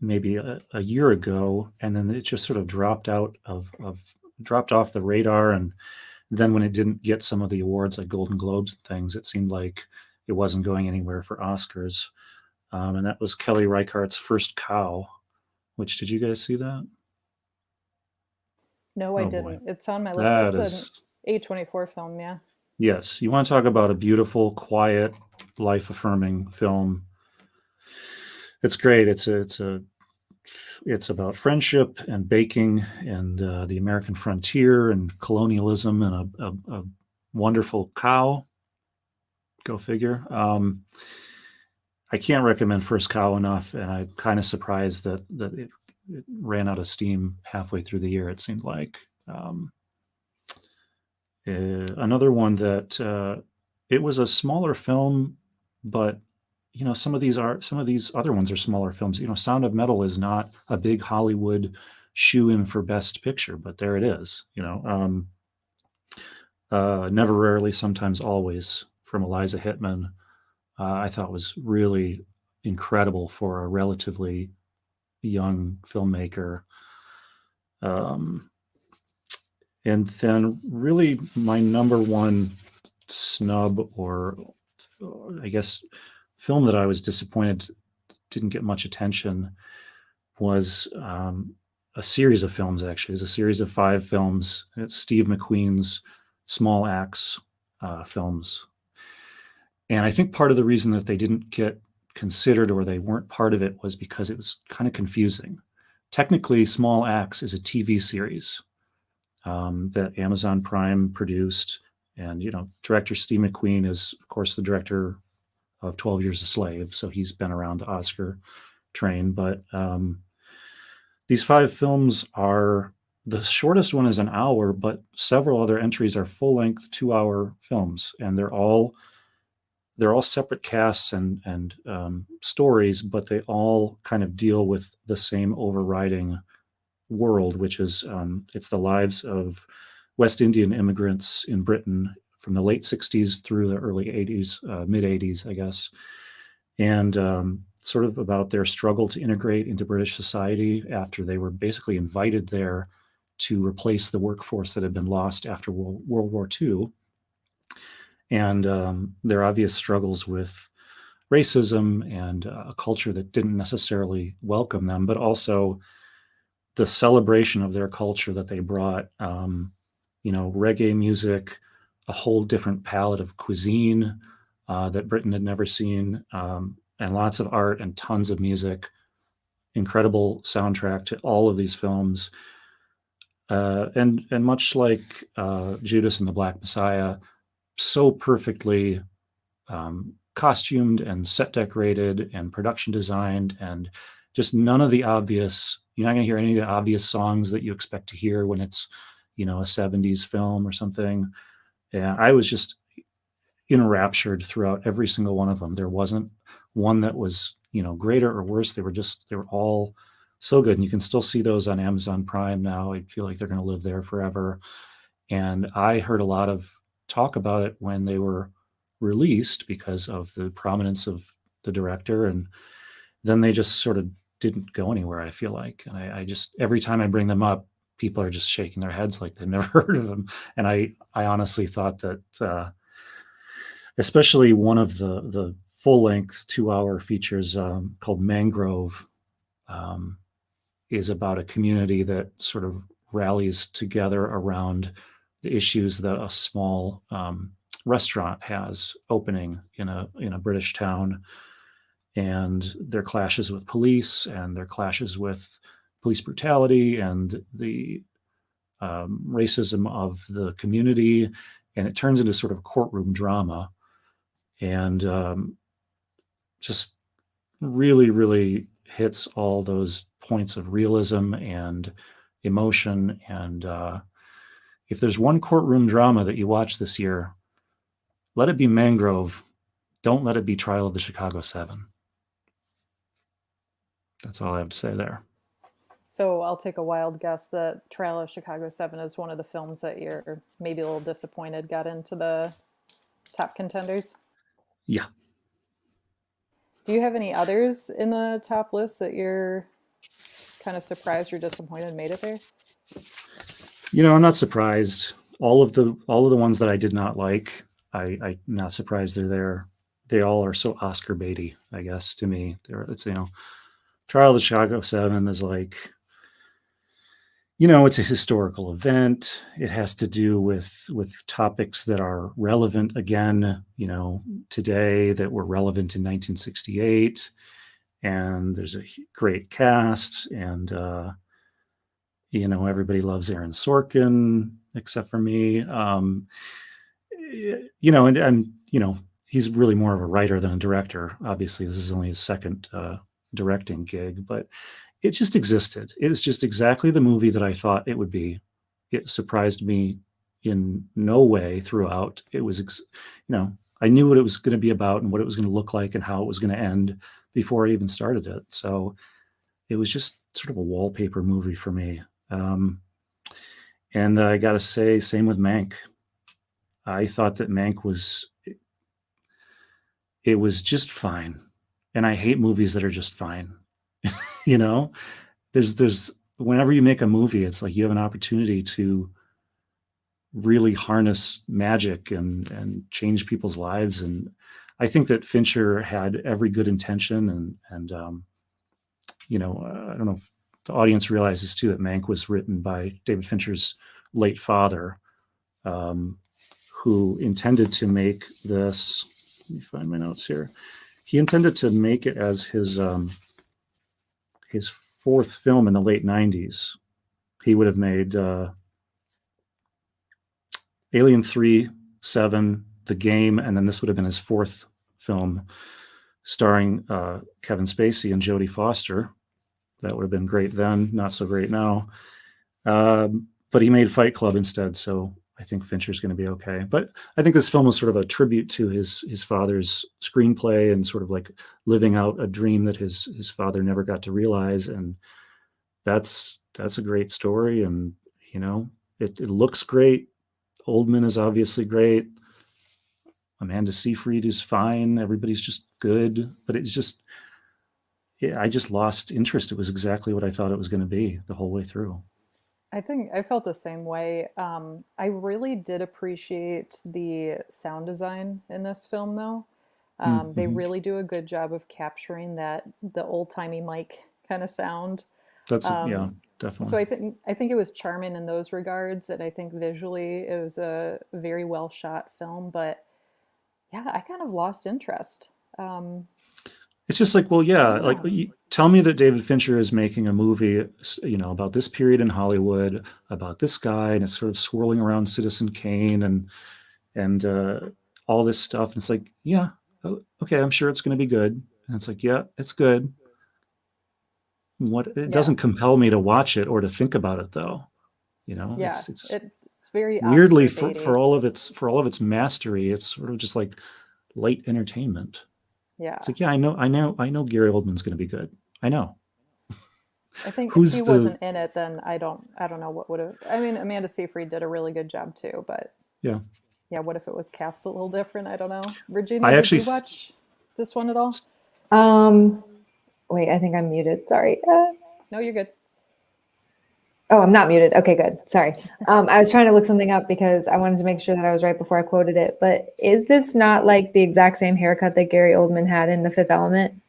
maybe a year ago, and then it just sort of dropped off the radar. And then when it didn't get some of the awards like Golden Globes and things, it seemed like it wasn't going anywhere for Oscars. And that was Kelly Reichardt's First Cow, which, did you guys see that? No, I didn't. Boy. It's on my list. That That's an A24 film, yeah. Yes. You want to talk about a beautiful, quiet, life-affirming film. It's great. It's about friendship and baking and the American frontier and colonialism and Wonderful Cow. Go figure. I can't recommend First Cow enough, and I'm kind of surprised that it ran out of steam halfway through the year, it seemed like. Another one that it was a smaller film, but some of these other ones are smaller films. Sound of Metal is not a big Hollywood shoe-in for Best Picture, but there it is. Never, Rarely, Sometimes, Always from Eliza Hittman, I thought was really incredible for a relatively young filmmaker. And then really my number one snub, or I guess film that I was disappointed didn't get much attention, was a series of films, actually. It's a series of 5 films. It's Steve McQueen's Small Axe films. And I think part of the reason that they didn't get considered, or they weren't part of it, was because it was kind of confusing. Technically, Small Axe is a TV series that Amazon Prime produced. And, director Steve McQueen is, of course, the director of 12 Years a Slave. So he's been around the Oscar train. But these 5 films are, the shortest one is an hour, but several other entries are full-length 2-hour films. And they're all separate casts and stories, but they all kind of deal with the same overriding world, which is it's the lives of West Indian immigrants in Britain from the late 60s through the early 80s, mid 80s, I guess, and sort of about their struggle to integrate into British society after they were basically invited there to replace the workforce that had been lost after World War II. And their obvious struggles with racism and a culture that didn't necessarily welcome them, but also the celebration of their culture that they brought, reggae music, a whole different palette of cuisine that Britain had never seen, and lots of art and tons of music, incredible soundtrack to all of these films. And much like Judas and the Black Messiah, so perfectly costumed and set decorated and production designed, and just none of the obvious, you're not going to hear any of the obvious songs that you expect to hear when it's, a 70s film or something. Yeah, I was just enraptured throughout every single one of them. There wasn't one that was, greater or worse. They were all so good. And you can still see those on Amazon Prime now. I feel like they're going to live there forever. And I heard a lot of talk about it when they were released because of the prominence of the director, and then they just sort of didn't go anywhere, I feel like. And I just, every time I bring them up, people are just shaking their heads like they've never heard of them. And I honestly thought that especially one of the full-length 2-hour features called Mangrove is about a community that sort of rallies together around the issues that a small restaurant has opening in a British town, and their clashes with police and their clashes with police brutality and the racism of the community. And it turns into sort of courtroom drama, and just really, really hits all those points of realism and emotion. And if there's one courtroom drama that you watch this year, let it be Mangrove. Don't let it be Trial of the Chicago 7. That's all I have to say there. So I'll take a wild guess that Trial of Chicago 7 is one of the films that you're maybe a little disappointed got into the top contenders. Yeah. Do you have any others in the top list that you're kind of surprised or disappointed made it there? I'm not surprised. All of the ones that I did not like, I'm not surprised they're there. They all are so Oscar baity, I guess, to me. It's Trial of the Chicago 7 is like, it's a historical event. It has to do with topics that are relevant again, today, that were relevant in 1968. And there's a great cast, and everybody loves Aaron Sorkin except for me. and he's really more of a writer than a director. Obviously, this is only his second directing gig, but it just existed. It was just exactly the movie that I thought it would be. It surprised me in no way throughout. It was, I knew what it was going to be about and what it was going to look like and how it was going to end before I even started it. So it was just sort of a wallpaper movie for me. And I got to say, same with Mank. I thought that Mank it was just fine. And I hate movies that are just fine. There's whenever you make a movie, it's like you have an opportunity to really harness magic and change people's lives. And I think that Fincher had every good intention. And I don't know if the audience realizes too that Mank was written by David Fincher's late father, who intended to make this. Let me find my notes here. He intended to make it as his fourth film in the late 90s. He would have made Alien 3, 7, The Game, and then this would have been his fourth film starring Kevin Spacey and Jodie Foster. That would have been great then, not so great now. But he made Fight Club instead, so I think Fincher's going to be okay. But I think this film was sort of a tribute to his father's screenplay and sort of like living out a dream that his father never got to realize. And that's a great story. And, it looks great. Oldman is obviously great. Amanda Seyfried is fine. Everybody's just good. But it's just, I just lost interest. It was exactly what I thought it was going to be the whole way through. I think I felt the same way. I really did appreciate the sound design in this film, though. They really do a good job of capturing the old-timey mic kind of sound. That's yeah, definitely. So I think it was charming in those regards, and I think visually it was a very well shot film. But yeah, I kind of lost interest. It's just like, well, yeah, like tell me that David Fincher is making a movie, about this period in Hollywood, about this guy, and it's sort of swirling around Citizen Kane and all this stuff. And it's like, yeah, okay, I'm sure it's going to be good. And it's like, yeah, it's good. It doesn't compel me to watch it or to think about it, though. It's very weirdly for all of its mastery, it's sort of just like light entertainment. Yeah. It's like, yeah, I know Gary Oldman's going to be good. I know. I think if he wasn't in it, then I don't know what would have. I mean, Amanda Seyfried did a really good job too, but yeah. What if it was cast a little different? I don't know. Virginia, did you watch this one at all? Wait, I think I'm muted. Sorry. No, you're good. Oh, I'm not muted. Okay, good. Sorry. I was trying to look something up because I wanted to make sure that I was right before I quoted it. But is this not like the exact same haircut that Gary Oldman had in The Fifth Element?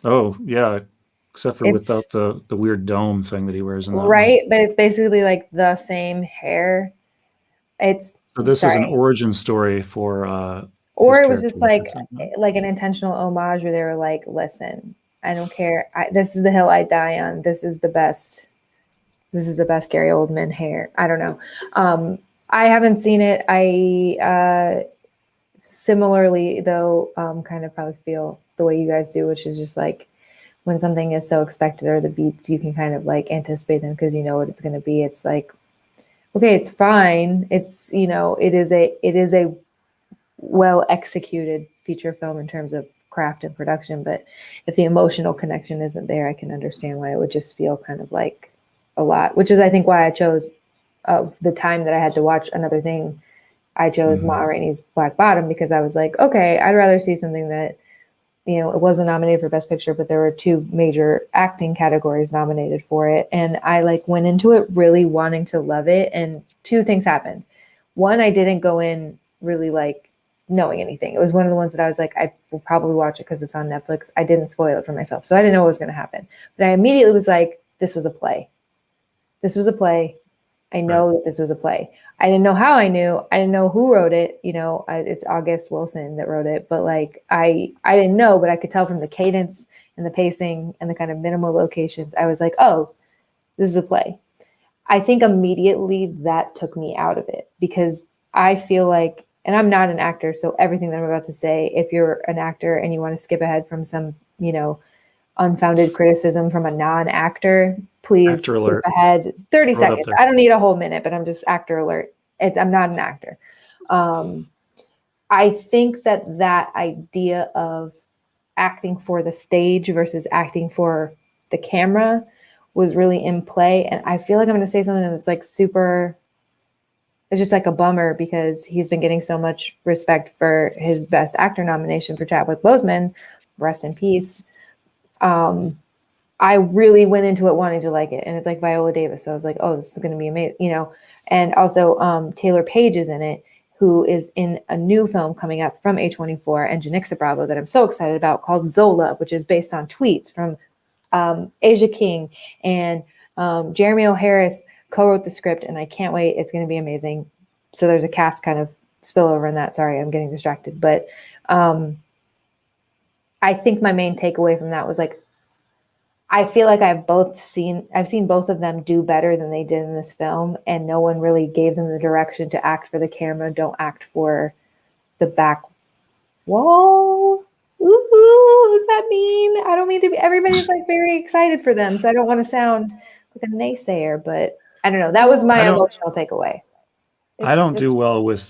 Oh, yeah. Except for without the weird dome thing that he wears in that right, one. But it's basically like the same hair. So this is an origin story for or it was just like an intentional homage where they were like, listen, I don't care. This is the hill I die on. This is the best Gary Oldman hair. I don't know. I haven't seen it. I similarly though kind of probably feel the way you guys do, which is just like when something is so expected or the beats, you can kind of like anticipate them because you know what it's going to be. It's like, okay, it's fine. It's, it is a well executed feature film in terms of craft and production. But if the emotional connection isn't there, I can understand why it would just feel kind of like a lot, which is I think why I chose of the time that I had to watch another thing. I chose Ma Rainey's Black Bottom because I was like, okay, I'd rather see something that, it wasn't nominated for Best Picture, but there were 2 major acting categories nominated for it. And I went into it really wanting to love it. And 2 things happened. One, I didn't go in really knowing anything. It was one of the ones that I was like, I will probably watch it because it's on Netflix. I didn't spoil it for myself. So I didn't know what was going to happen. But I immediately was like, this was a play. This was a play. I know that this was a play. I didn't know how I knew. I didn't know who wrote it. It's August Wilson that wrote it. But I didn't know, but I could tell from the cadence and the pacing and the kind of minimal locations. I was like, oh, this is a play. I think immediately that took me out of it because I feel like and I'm not an actor, so everything that I'm about to say, if you're an actor and you want to skip ahead from some, unfounded criticism from a non-actor, please Actor skip alert. ahead 30 Throw it up seconds. there. I don't need a whole minute, but I'm just actor alert. I'm not an actor. I think that idea of acting for the stage versus acting for the camera was really in play. And I feel like I'm going to say something that's like super, it's just like a bummer because he's been getting so much respect for his best actor nomination for Chadwick Boseman. Rest in peace. I really went into it wanting to like it. And it's like Viola Davis. So I was like, oh, this is going to be amazing, And also Taylor Page is in it, who is in a new film coming up from A24 and Janixa Bravo that I'm so excited about called Zola, which is based on tweets from Asia King and Jeremy O'Harris co-wrote the script, and I can't wait. It's going to be amazing. So there's a cast kind of spillover in that. Sorry, I'm getting distracted. But I think my main takeaway from that was like, I feel like I've seen both of them do better than they did in this film, and no one really gave them the direction to act for the camera. Don't act for the back wall. Ooh, what does that mean? I don't mean to be, everybody's like very excited for them, so I don't want to sound like a naysayer, but I don't know. That was my emotional takeaway. I don't do well with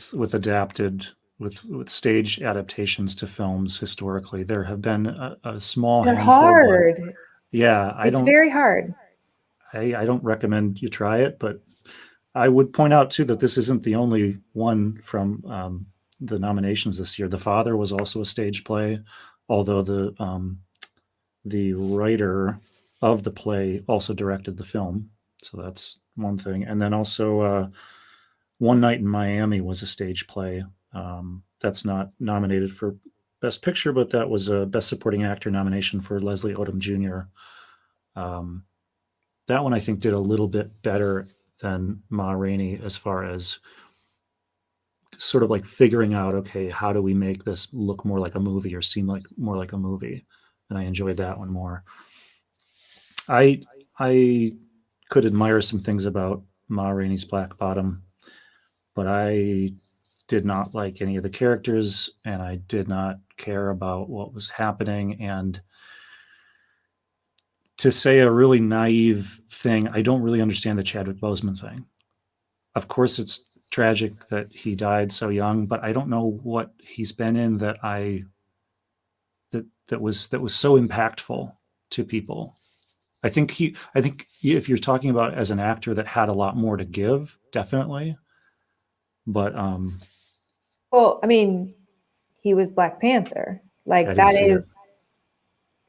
stage adaptations to films historically. There have been a small They're handful. hard. Yeah, it's very hard. I don't recommend you try it, but I would point out too that this isn't the only one from the nominations this year. The Father was also a stage play, although the writer of the play also directed the film. So that's one thing. And then also One Night in Miami was a stage play. That's not nominated for Best Picture, but that was a Best Supporting Actor nomination for Leslie Odom Jr. That one I think did a little bit better than Ma Rainey as far as sort of like figuring out, okay, how do we make this look more like a movie or seem like more like a movie? And I enjoyed that one more. I could admire some things about Ma Rainey's Black Bottom, but I did not like any of the characters, and I did not care about what was happening. And to say a really naive thing, I don't really understand the Chadwick Boseman thing. Of course, it's tragic that he died so young, but I don't know what he's been in that was so impactful to people. I think if you're talking about as an actor that had a lot more to give, definitely. But well, I mean, he was Black Panther. Like that is.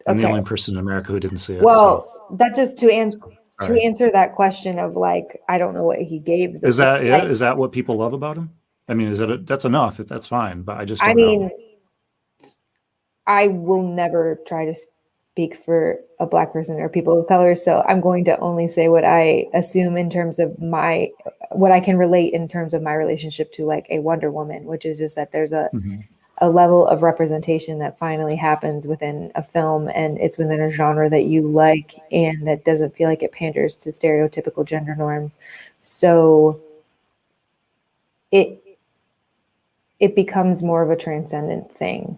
I'm the only person in America who didn't see it. Well, so. That just to answer that question of like, I don't know what he gave. Is that it? Is that what people love about him? I mean, that's enough. If that's fine, but I just don't know. I will never try to speak for a Black person or people of color, so I'm going to only say what I assume in terms of what I can relate in terms of my relationship to like a Wonder Woman, which is just that there's a level of representation that finally happens within a film, and it's within a genre that you like and that doesn't feel like it panders to stereotypical gender norms. So it becomes more of a transcendent thing.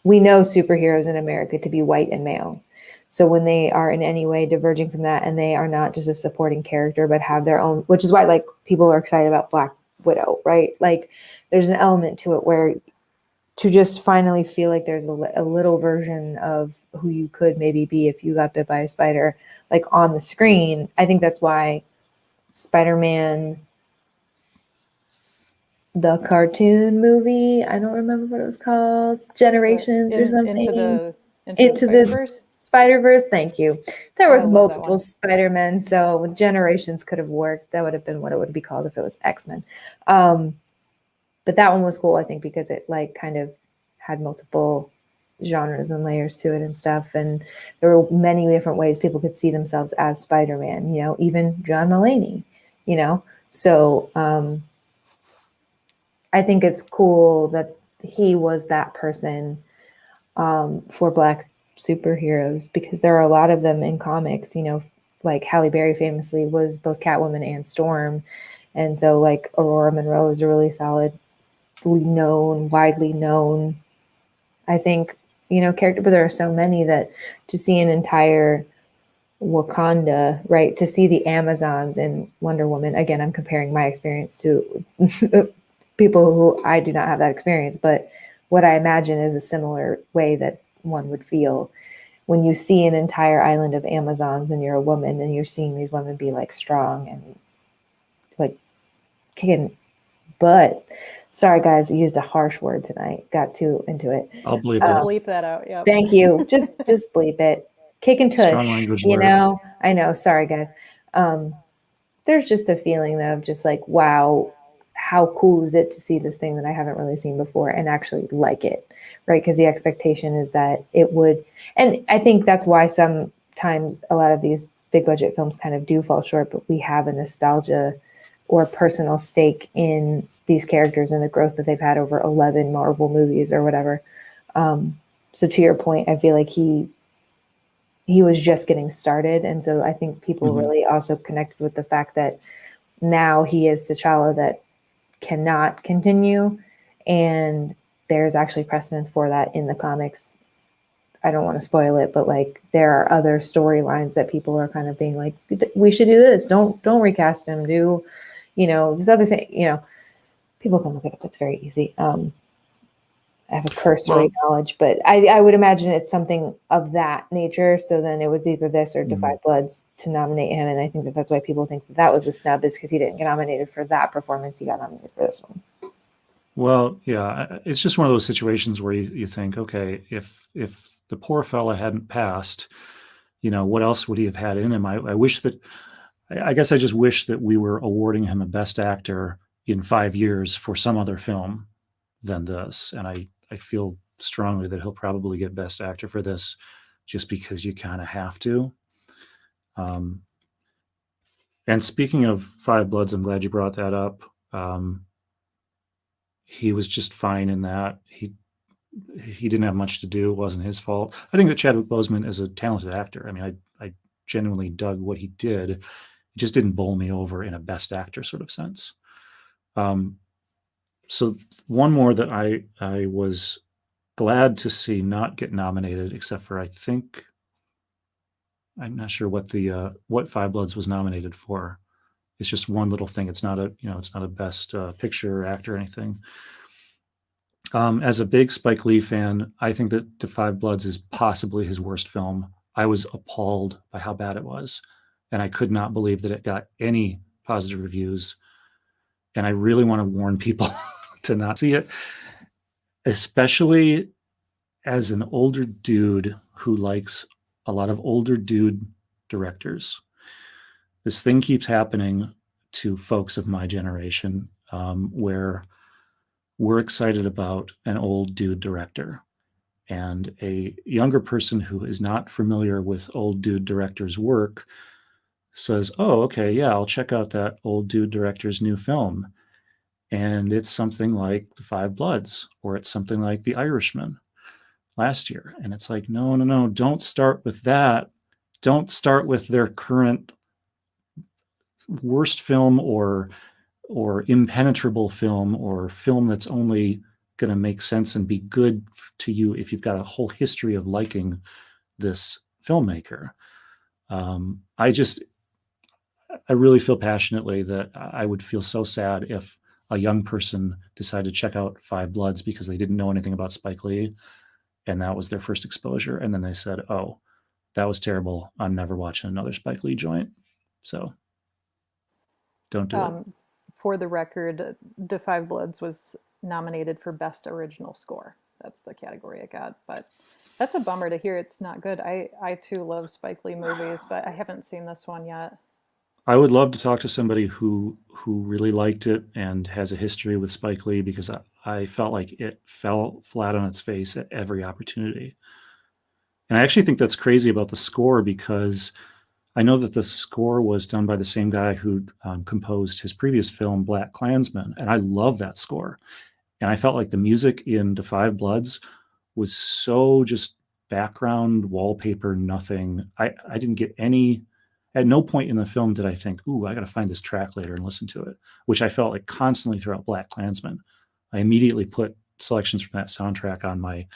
We know superheroes in America to be white and male. So when they are in any way diverging from that, and they are not just a supporting character, but have their own, which is why like people are excited about Black Widow, right? Like there's an element to it where to just finally feel like there's a little version of who you could maybe be if you got bit by a spider, like on the screen. I think that's why Spider-Man, the cartoon movie, I don't remember what it was called, Generations or something. Into the Spider-Verse. Thank you. There was multiple Spider-Men, so Generations could have worked. That would have been what it would be called if it was X-Men. But that one was cool, I think, because it like kind of had multiple genres and layers to it and stuff. And there were many different ways people could see themselves as Spider-Man, even John Mulaney, So I think it's cool that he was that person for Black superheroes, because there are a lot of them in comics, like Halle Berry famously was both Catwoman and Storm. And so like Aurora Monroe is a really solid known, widely known, I think, character, but there are so many that to see an entire Wakanda, right? To see the Amazons in Wonder Woman. Again, I'm comparing my experience to people who I do not have that experience, but what I imagine is a similar way that one would feel when you see an entire island of Amazons and you're a woman and you're seeing these women be like strong and like kicking butt. Sorry guys, I used a harsh word tonight. Got too into it. I'll bleep Bleep that out. Yeah. Thank you. Just bleep it. Kick and tush. Strong language word. I know. Sorry guys. There's just a feeling of just like, wow, how cool is it to see this thing that I haven't really seen before and actually like it, right? Because the expectation is that it would, and I think that's why sometimes a lot of these big budget films kind of do fall short, but we have a nostalgia or personal stake in these characters and the growth that they've had over 11 Marvel movies or whatever. So to your point, I feel like he was just getting started. And so I think people really also connected with the fact that now he is T'Challa that cannot continue. And there's actually precedence for that in the comics. I don't want to spoil it, but like there are other storylines that people are kind of being like, we should do this. Don't recast him. Do, this other thing, people can look it up. It's very easy. I have a cursory knowledge, but I would imagine it's something of that nature. So then it was either this or Defy Bloods to nominate him. And I think that's why people think that was a snub, is because he didn't get nominated for that performance. He got nominated for this one. Well, yeah, it's just one of those situations where you think, okay, if the poor fella hadn't passed, what else would he have had in him? I guess I just wish that we were awarding him a Best Actor in 5 years for some other film than this. And I feel strongly that he'll probably get Best Actor for this just because you kind of have to. And speaking of Five Bloods, I'm glad you brought that up. He was just fine in that. He didn't have much to do. It wasn't his fault. I think that Chadwick Boseman is a talented actor. I mean, I genuinely dug what he did. It just didn't bowl me over in a Best Actor sort of sense. So one more that I was glad to see not get nominated, except for I'm not sure what Five Bloods was nominated for. It's just one little thing. It's not a Best Picture or Actor or anything. As a big Spike Lee fan, I think that The Five Bloods is possibly his worst film. I was appalled by how bad it was, and I could not believe that it got any positive reviews. And I really want to warn people to not see it, especially as an older dude who likes a lot of older dude directors. This thing keeps happening to folks of my generation, where we're excited about an old dude director, and a younger person who is not familiar with old dude directors' work says, oh, okay, yeah, I'll check out that old dude director's new film. And it's something like The Five Bloods, or it's something like The Irishman last year. And it's like, no, don't start with that. Don't start with their current worst film or impenetrable film, or film that's only going to make sense and be good to you if you've got a whole history of liking this filmmaker. I really feel passionately that I would feel so sad if a young person decided to check out Five Bloods because they didn't know anything about Spike Lee, and that was their first exposure. And then they said, oh, that was terrible. I'm never watching another Spike Lee joint. So don't do it. For the record, The Five Bloods was nominated for Best Original Score. That's the category it got. But that's a bummer to hear it's not good. I too love Spike Lee movies, but I haven't seen this one yet. I would love to talk to somebody who really liked it and has a history with Spike Lee, because I felt like it fell flat on its face at every opportunity. And I actually think that's crazy about the score, because I know that the score was done by the same guy who composed his previous film, Black Klansman, and I love that score. And I felt like the music in The Five Bloods was so just background wallpaper, nothing. I didn't get any. At no point in the film did I think, ooh, I got to find this track later and listen to it, which I felt like constantly throughout Black Klansman. I immediately put selections from that soundtrack on my,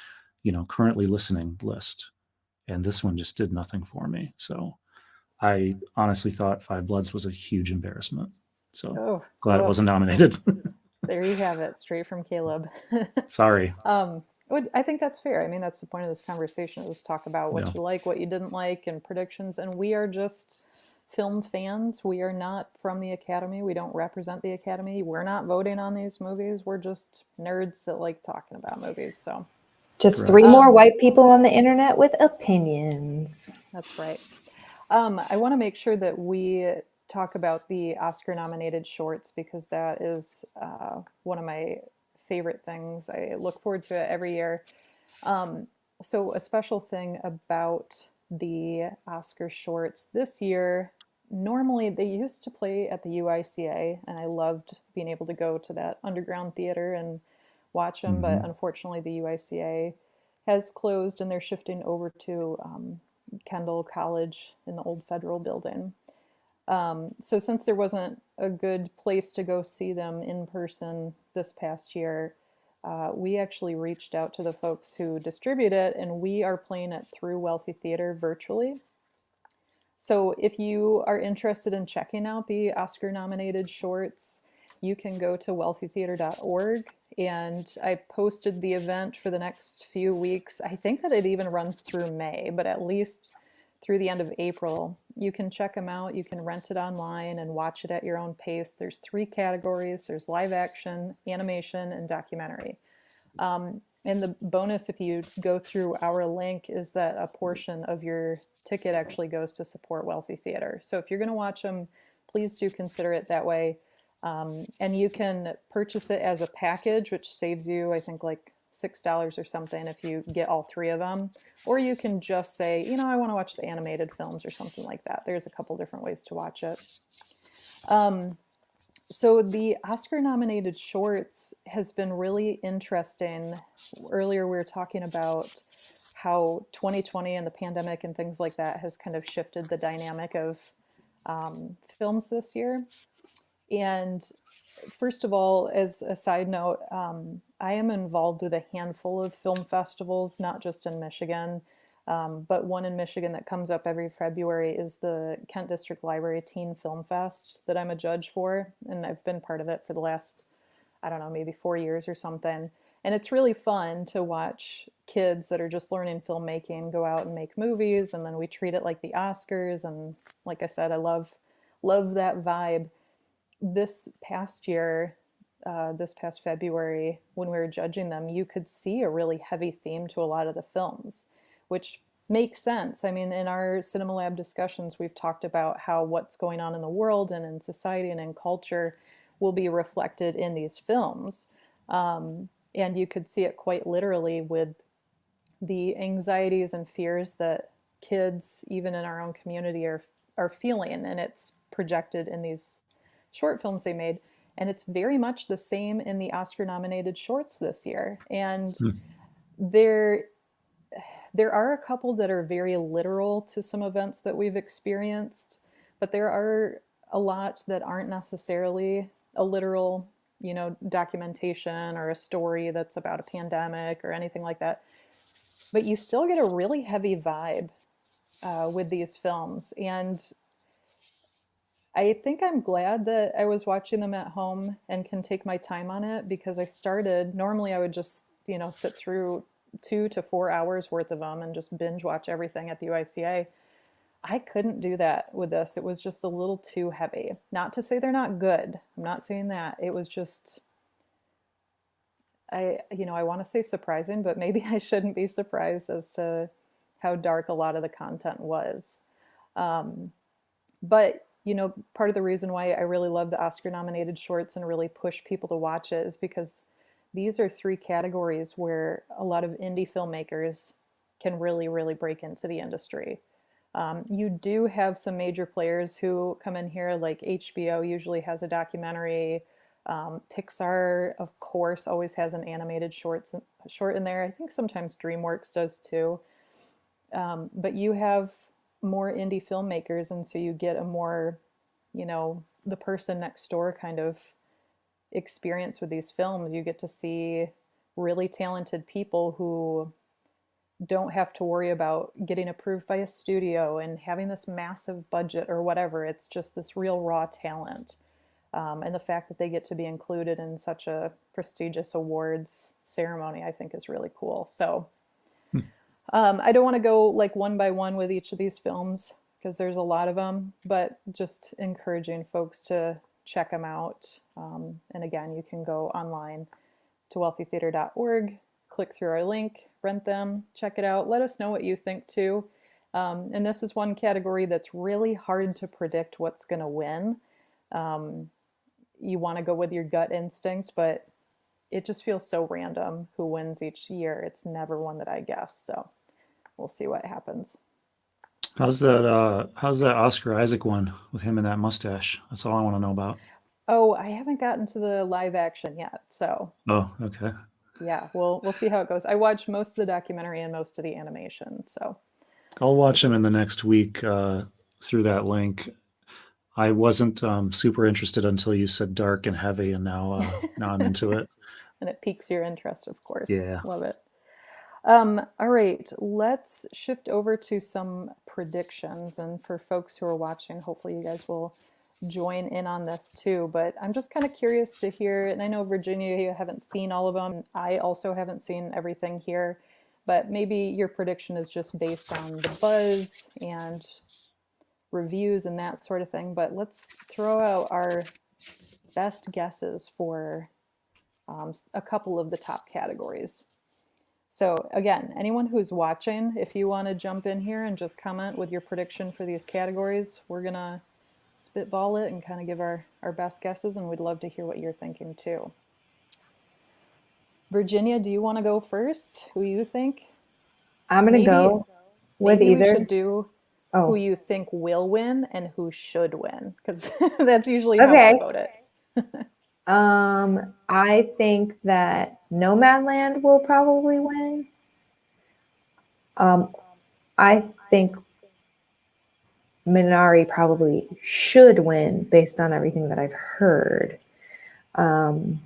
currently listening list. And this one just did nothing for me. So I honestly thought Five Bloods was a huge embarrassment. So Oh, glad it ugh. wasn't nominated. There you have it, straight from Caleb. Sorry. I think that's fair. I mean, that's the point of this conversation, is talk about what Yeah. you like, what you didn't like, and predictions. And we are just film fans. We are not from the Academy. We don't represent the Academy. We're not voting on these movies. We're just nerds that like talking about movies. So Just Correct. 3 more white people on the internet with opinions. that's right. I want to make sure that we talk about the Oscar nominated shorts, because that is one of my favorite things. I look forward to it every year. So a special thing about the Oscar shorts this year, normally they used to play at the UICA, and I loved being able to go to that underground theater and watch them, but unfortunately the UICA has closed and they're shifting over to Kendall College in the old federal building. So since there wasn't a good place to go see them in person this past year, we actually reached out to the folks who distribute it, and we are playing it through Wealthy Theater virtually. So if you are interested in checking out the Oscar nominated shorts, you can go to wealthytheater.org, and I posted the event for the next few weeks. I think that it even runs through May, but at least through the end of April. You can check them out. You can rent it online and watch it at your own pace. There's 3 categories. There's live action, animation, and documentary. And the bonus, if you go through our link, is that a portion of your ticket actually goes to support Wealthy Theater. So if you're going to watch them, please do consider it that way. And you can purchase it as a package, which saves you, I think, like $6 or something if you get all 3 of them. Or you can just say, I want to watch the animated films or something like that. There's a couple different ways to watch it. So the Oscar nominated shorts has been really interesting. Earlier we were talking about how 2020 and the pandemic and things like that has kind of shifted the dynamic of films this year. And first of all, as a side note, I am involved with a handful of film festivals, not just in Michigan, but one in Michigan that comes up every February is the Kent District Library Teen Film Fest that I'm a judge for. And I've been part of it for the last, I don't know, maybe 4 years or something. And it's really fun to watch kids that are just learning filmmaking go out and make movies. And then we treat it like the Oscars. And like I said, I love that vibe. This past year, this past February, when we were judging them, you could see a really heavy theme to a lot of the films, which makes sense. I mean, in our Cinema Lab discussions, we've talked about how what's going on in the world and in society and in culture will be reflected in these films. And you could see it quite literally with the anxieties and fears that kids, even in our own community, are feeling, and it's projected in these short films they made. And it's very much the same in the Oscar nominated shorts this year. And there are a couple that are very literal to some events that we've experienced, but there are a lot that aren't necessarily a literal, documentation or a story that's about a pandemic or anything like that. But you still get a really heavy vibe with these films. And I think I'm glad that I was watching them at home and can take my time on it, because normally I would just, sit through 2 to 4 hours worth of them and just binge watch everything at the UICA. I couldn't do that with this. It was just a little too heavy. Not to say they're not good. I'm not saying that. It was just, I want to say surprising, but maybe I shouldn't be surprised as to how dark a lot of the content was. But part of the reason why I really love the Oscar nominated shorts and really push people to watch it is because these are 3 categories where a lot of indie filmmakers can really, really break into the industry. You do have some major players who come in here, like HBO usually has a documentary. Pixar, of course, always has an animated short in there. I think sometimes DreamWorks does too. But you have more indie filmmakers, and so you get a more, the person next door kind of experience with these films. You get to see really talented people who don't have to worry about getting approved by a studio and having this massive budget or whatever. It's just this real raw talent. And the fact that they get to be included in such a prestigious awards ceremony, I think is really cool. So I don't want to go like one by one with each of these films because there's a lot of them, but just encouraging folks to check them out. And again, you can go online to wealthytheater.org, click through our link, rent them, check it out. Let us know what you think too. And this is one category that's really hard to predict what's going to win. You want to go with your gut instinct, but it just feels so random who wins each year. It's never one that I guess. So we'll see what happens. How's that Oscar Isaac one with him and that mustache? That's all I want to know about. Oh, I haven't gotten to the live action yet. So Oh, okay. yeah, we'll see how it goes. I watched most of the documentary and most of the animation. So I'll watch him in the next week through that link. I wasn't super interested until you said dark and heavy, and now I'm into it. And it piques your interest, of course. Yeah. Love it. All right, let's shift over to some predictions. And for folks who are watching, hopefully you guys will join in on this too. But I'm just kind of curious to hear, and I know Virginia, you haven't seen all of them. I also haven't seen everything here, but maybe your prediction is just based on the buzz and reviews and that sort of thing. But let's throw out our best guesses for a couple of the top categories. So again, anyone who's watching, if you want to jump in here and just comment with your prediction for these categories, we're going to spitball it and kind of give our best guesses, and we'd love to hear what you're thinking too. Virginia, do you want to go first? Who you think? I'm going to go with either. We should do who you think will win and who should win, because that's usually how I vote it. I think that Nomadland will probably win. I think Minari probably should win based on everything that I've heard. And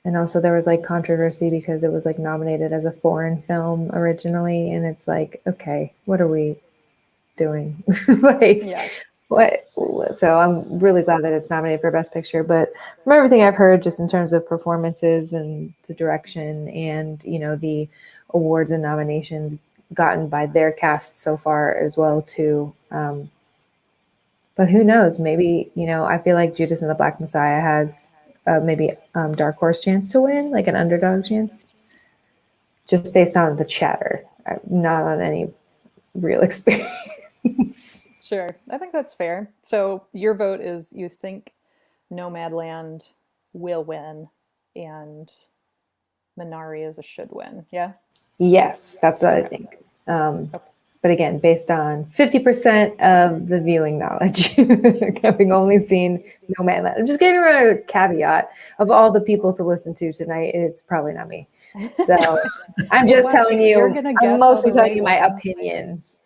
also there was like controversy because it was like nominated as a foreign film originally. And it's like, okay, what are we doing? Like, yeah. What? So I'm really glad that it's nominated for Best Picture. But from everything I've heard, just in terms of performances and the direction and, you know, the awards and nominations gotten by their cast so far as well too. But who knows? Maybe, you know, I feel like Judas and the Black Messiah has maybe dark horse chance to win, like an underdog chance, just based on the chatter, not on any real experience. Sure. I think that's fair. So your vote is you think Nomadland will win and Minari is a should win. Yeah? Yes, that's what I think. But again, based on 50% of the viewing knowledge, having only seen Nomadland. I'm just giving her a caveat of all the people to listen to tonight. It's probably not me. So I'm just telling you, I'm mostly telling you my opinions.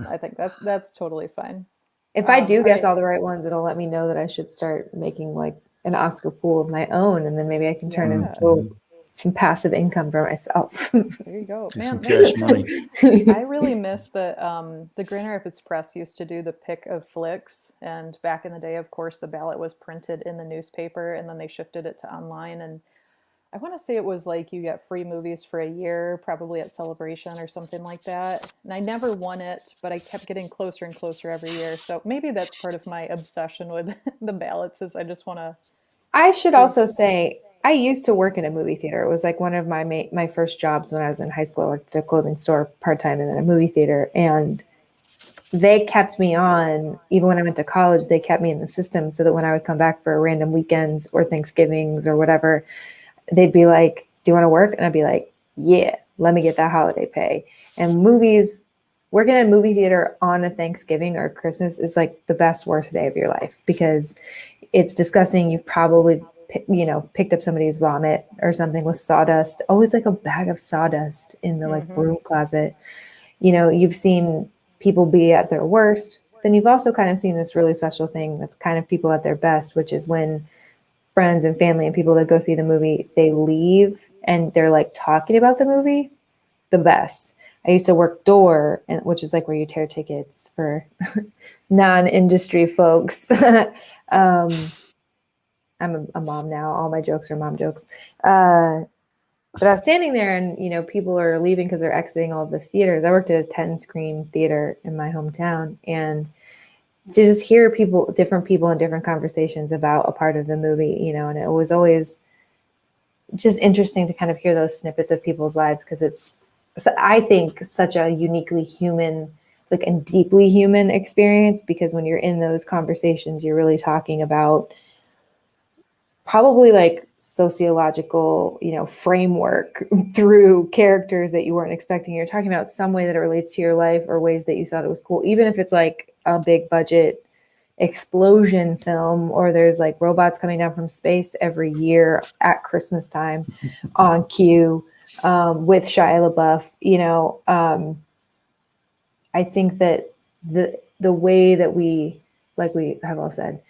I think that's totally fine. If I do guess all the right ones, it'll let me know that I should start making like an Oscar pool of my own, and then maybe I can turn into some passive income for myself. There you go, man. Some cash money. I really miss that the Grand Rapids Press used to do the pick of flicks, and back in the day, of course, the ballot was printed in the newspaper, and then they shifted it to online. And I want to say it was like you get free movies for a year, probably at Celebration or something like that. And I never won it, but I kept getting closer and closer every year. So maybe that's part of my obsession with the ballots is I just want to. I should also say, I used to work in a movie theater. It was like one of my first jobs when I was in high school. I worked at a clothing store part-time and then a movie theater. And they kept me on, even when I went to college, they kept me in the system so that when I would come back for random weekends or Thanksgivings or whatever, they'd be like, do you want to work? And I'd be like, yeah, let me get that holiday pay. And movies, working in a movie theater on a Thanksgiving or Christmas is like the best, worst day of your life because it's disgusting. You've probably, picked up somebody's vomit or something with sawdust, always like a bag of sawdust in the like broom closet. You know, you've seen people be at their worst. Then you've also kind of seen this really special thing that's kind of people at their best, which is when friends and family and people that go see the movie, they leave and they're like talking about the movie, the best. I used to work door, and which is like where you tear tickets for non-industry folks. I'm a mom now. All my jokes are mom jokes. But I was standing there and, you know, people are leaving because they're exiting all the theaters. I worked at a 10-screen theater in my hometown, and to just hear different people in different conversations about a part of the movie, you know, and it was always just interesting to kind of hear those snippets of people's lives, because it's, I think, such a uniquely human, like, and deeply human experience, because when you're in those conversations, you're really talking about probably like sociological, you know, framework through characters that you weren't expecting. You're talking about some way that it relates to your life or ways that you thought it was cool, even if it's like a big budget explosion film, or there's like robots coming down from space every year at Christmas time on cue, with Shia LaBeouf. You know, I think that the way that we, like we have all said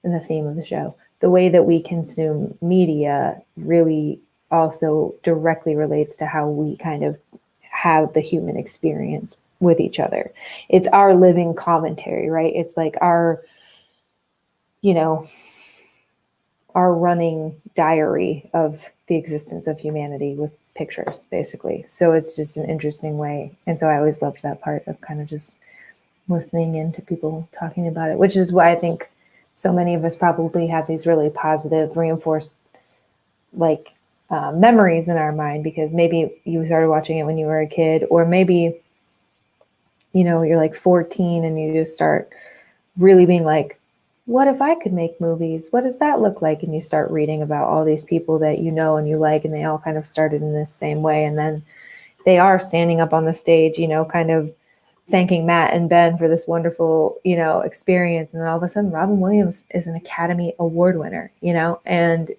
in the theme of the show, the way that we consume media really also directly relates to how we kind of have the human experience with each other. It's our living commentary, right? It's like our, you know, our running diary of the existence of humanity with pictures, basically. So it's just an interesting way. And so I always loved that part of kind of just listening in to people talking about it, which is why I think so many of us probably have these really positive, reinforced, like, memories in our mind, because maybe you started watching it when you were a kid, or maybe, you know, you're like 14 and you just start really being like, what if I could make movies? What does that look like? And you start reading about all these people that you know and you like, and they all kind of started in this same way. And then they are standing up on the stage, you know, kind of thanking Matt and Ben for this wonderful, you know, experience. And then all of a sudden, Robin Williams is an Academy Award winner, you know? And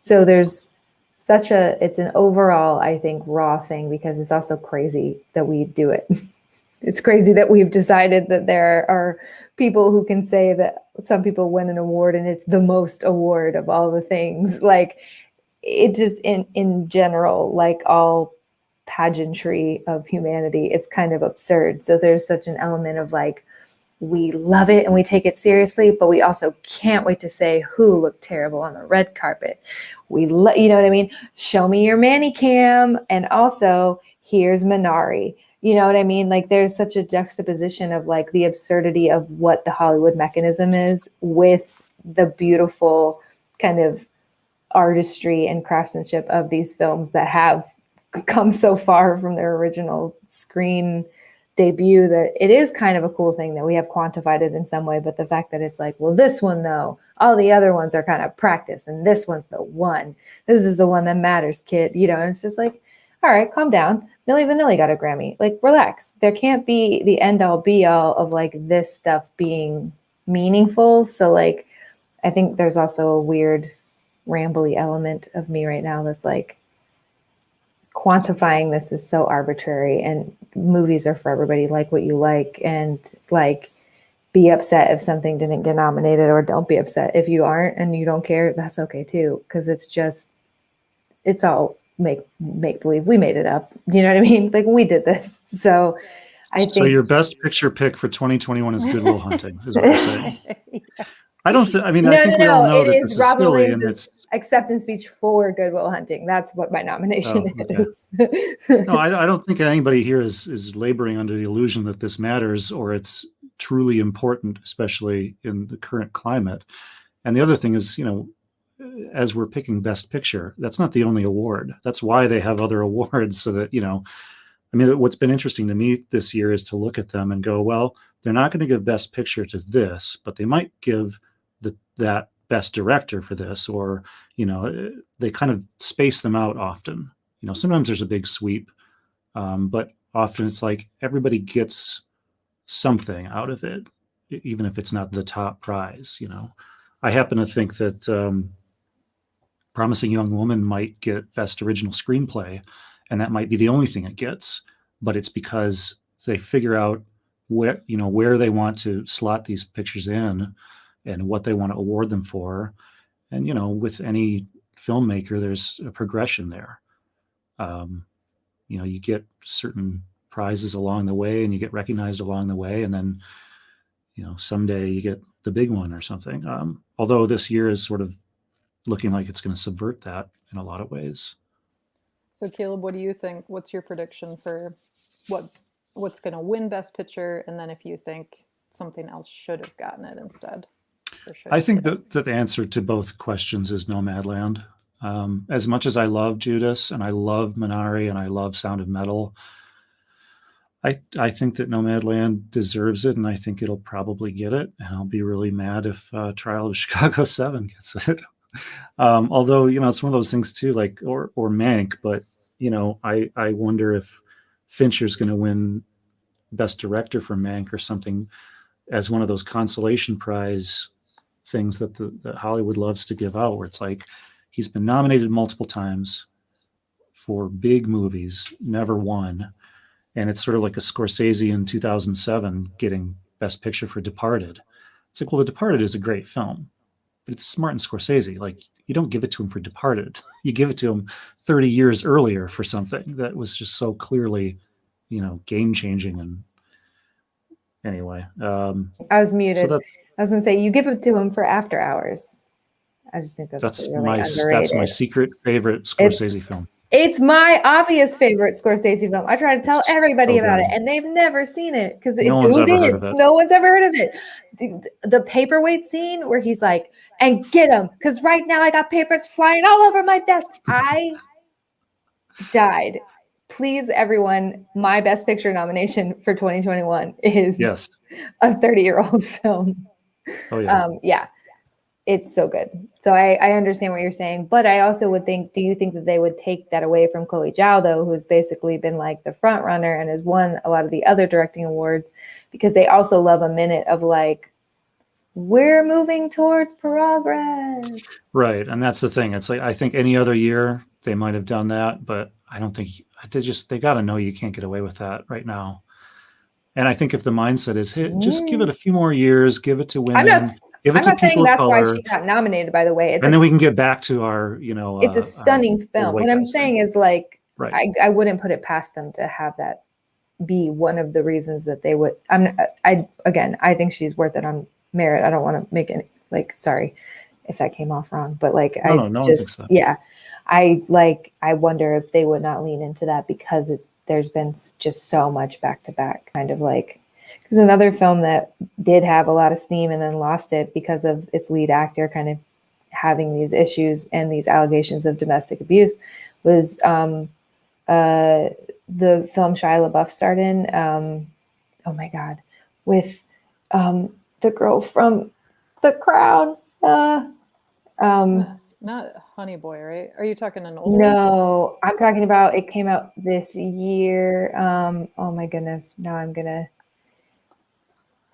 so there's it's an overall, I think, raw thing, because it's also crazy that we do it. It's crazy that we've decided that there are people who can say that some people win an award and it's the most award of all the things. Like, it just, in general, like all pageantry of humanity, it's kind of absurd. So there's such an element of like, we love it and we take it seriously, but we also can't wait to say who looked terrible on the red carpet. You know what I mean? Show me your Manny Cam, and also here's Minari. You know what I mean? Like, there's such a juxtaposition of like the absurdity of what the Hollywood mechanism is with the beautiful kind of artistry and craftsmanship of these films that have come so far from their original screen debut, that it is kind of a cool thing that we have quantified it in some way. But the fact that it's like, well, this one though, all the other ones are kind of practice, and this one's the one. This is the one that matters, kid. You know, and it's just like, all right, calm down. Milli Vanilli got a Grammy. Like, relax. There can't be the end all be all of like this stuff being meaningful. So like, I think there's also a weird rambly element of me right now that's like, quantifying this is so arbitrary, and movies are for everybody. Like what you like, and like, be upset if something didn't get nominated, or don't be upset if you aren't and you don't care. That's okay too, because it's all make believe. We made it up. You know what I mean? Like, we did this. So I think. So your best picture pick for 2021 is Good Will Hunting, is what you're saying. I don't. I mean, I think we all know that this is Robin silly, Williams' and it's acceptance speech for Good Will Hunting. That's what my nomination is. No, I don't think anybody here is laboring under the illusion that this matters or it's truly important, especially in the current climate. And the other thing is, you know, as we're picking Best Picture, that's not the only award. That's why they have other awards, so that, you know, I mean, what's been interesting to me this year is to look at them and go, well, they're not going to give Best Picture to this, but they might give that Best Director for this, or, you know, they kind of space them out often. You know, sometimes there's a big sweep, but often it's like everybody gets something out of it, even if it's not the top prize. You know, I happen to think that Promising Young Woman might get Best Original Screenplay, and that might be the only thing it gets, but it's because they figure out where they want to slot these pictures in and what they want to award them for. And, you know, with any filmmaker, there's a progression there. You know, you get certain prizes along the way and you get recognized along the way. And then, you know, someday you get the big one or something. Although this year is sort of looking like it's going to subvert that in a lot of ways. So Caleb, what do you think? What's your prediction for what's going to win Best Picture? And then if you think something else should have gotten it instead. I think that the answer to both questions is Nomadland. As much as I love Judas and I love Minari and I love Sound of Metal, I think that Nomadland deserves it, and I think it'll probably get it. And I'll be really mad if Trial of Chicago 7 gets it. Although, you know, it's one of those things too, like or Mank. But you know, I wonder if Fincher's going to win Best Director for Mank or something as one of those consolation prize things that that Hollywood loves to give out, where it's like he's been nominated multiple times for big movies, never won. And it's sort of like a Scorsese in 2007 getting Best Picture for Departed. It's like, well, The Departed is a great film, but it's Martin Scorsese. Like, you don't give it to him for Departed. You give it to him 30 years earlier for something that was just so clearly, you know, game-changing. And anyway. I was muted. So I was going to say, you give it to him for After Hours. I just think that's really underrated. That's my secret favorite Scorsese film. It's my obvious favorite Scorsese film. I try to tell everybody about it, and they've never seen it because no one's ever heard of it. No one's ever heard of it. The paperweight scene where he's like, "And get him," because right now I got papers flying all over my desk. I died. Please, everyone, my Best Picture nomination for 2021 is a 30-year-old film. Oh yeah. Yeah. It's so good. So I understand what you're saying, but I also would think, do you think that they would take that away from Chloe Zhao, though, who's basically been like the front runner and has won a lot of the other directing awards, because they also love a minute of like, we're moving towards progress. Right. And that's the thing. It's like, I think any other year they might have done that, but I don't think they got to know you can't get away with that right now. And I think if the mindset is, hey, just give it a few more years, give it to women. I'm not saying that's why she got nominated, by the way. And then we can get back to our, you know. It's a stunning film. What I'm saying is, like, right. I wouldn't put it past them to have that be one of the reasons that they would. I think she's worth it on merit. I don't want to make it like, sorry if that came off wrong, but like, no one thinks that. Yeah, I wonder if they would not lean into that because there's been just so much back to back, kind of like. Because another film that did have a lot of steam and then lost it because of its lead actor kind of having these issues and these allegations of domestic abuse was the film Shia LaBeouf starred in. Oh my God, with the girl from The Crown. Not Honey Boy, right? Are you talking an old? No, I'm talking about. It came out this year. Oh my goodness! Now I'm gonna.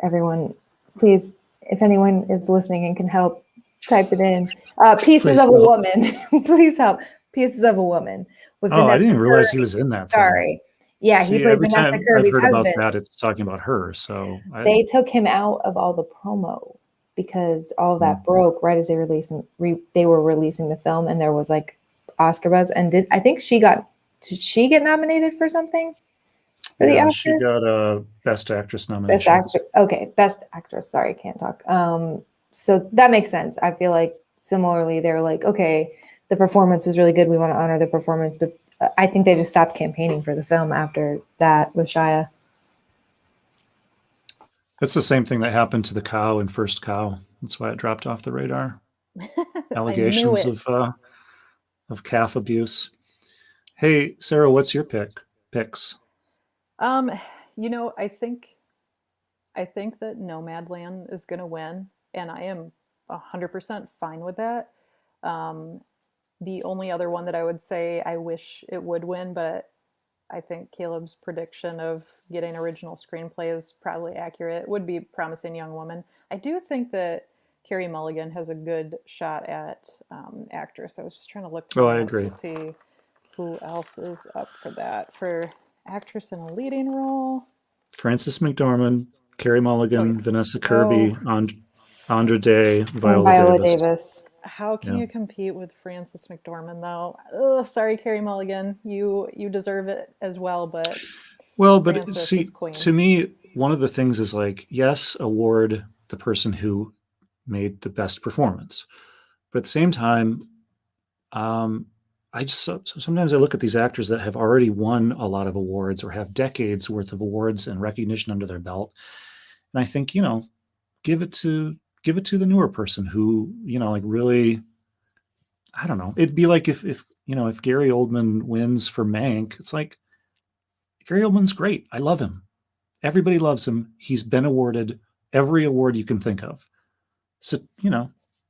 Everyone, please, if anyone is listening and can help, type it in. Pieces of a Woman. Please help. Pieces of a Woman. With Vanessa I didn't even realize Kirby. he was in that. Sorry. Yeah, he played Vanessa Kirby's husband. I've heard about that, it's talking about her. So they took him out of all the promo because all of that broke right as they were releasing the film, and there was like Oscar buzz. And did she get nominated for something? For the Oscars? She got a Best Actress nomination. Best Actress. Okay, Best Actress. Sorry, can't talk. So that makes sense. I feel like similarly, they're like, okay, the performance was really good. We want to honor the performance, but I think they just stopped campaigning for the film after that with Shia. It's the same thing that happened to The Cow in First Cow. That's why it dropped off the radar. Allegations of calf abuse. Hey, Sarah, what's your picks? You know, I think that Nomadland is going to win, and I am 100% fine with that. The only other one that I would say I wish it would win, but I think Caleb's prediction of getting original screenplay is probably accurate, would be Promising Young Woman. I do think that Carey Mulligan has a good shot at actress. I was just trying to look I agree. to see who else is up for that. For actress in a leading role, Frances McDormand, Carey Mulligan, Vanessa Kirby, Andra Day, Viola Davis. How can Yeah. you compete with Frances McDormand, though? Ugh, sorry, Carrie Mulligan. You deserve it as well, but Well, but Frances is see, queen. to me, one of the things is like, yes, award the person who made the best performance, but at the same time, I just sometimes I look at these actors that have already won a lot of awards or have decades worth of awards and recognition under their belt, and I think, give it to the newer person who, like really, I don't know. It'd be like if Gary Oldman wins for Mank, it's like Gary Oldman's great. I love him. Everybody loves him. He's been awarded every award you can think of. So,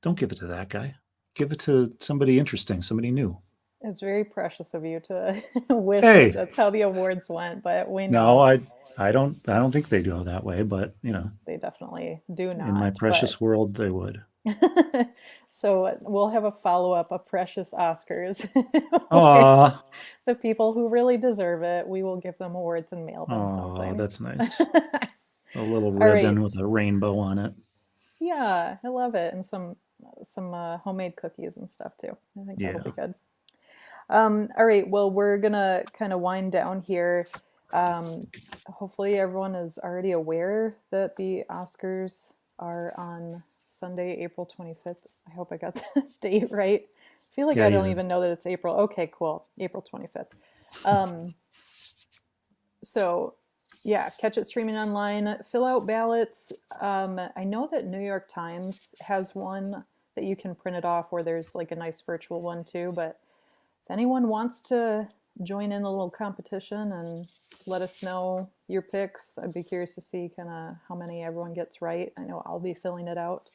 don't give it to that guy. Give it to somebody interesting, somebody new. It's very precious of you to wish Hey. that's how the awards went, but we No, know I don't think they go that way, but they definitely do not. in my precious world, they would. So we'll have a follow-up of Precious Oscars. Aw. The people who really deserve it, we will give them awards and mail them something. Oh, that's nice. A little All ribbon right. with a rainbow on it. Yeah, I love it, and some homemade cookies and stuff too. I think that'll be good. All right, well, we're gonna kind of wind down here. Hopefully everyone is already aware that the Oscars are on Sunday, April 25th. I hope I got the date right. I feel like I don't even know that it's April. Okay, cool. April 25th. So yeah, catch it streaming online. Fill out ballots. I know that New York Times has one that you can print it off, where there's like a nice virtual one too. But if anyone wants to join in the little competition and let us know your picks, I'd be curious to see kind of how many everyone gets right. I know I'll be filling it out.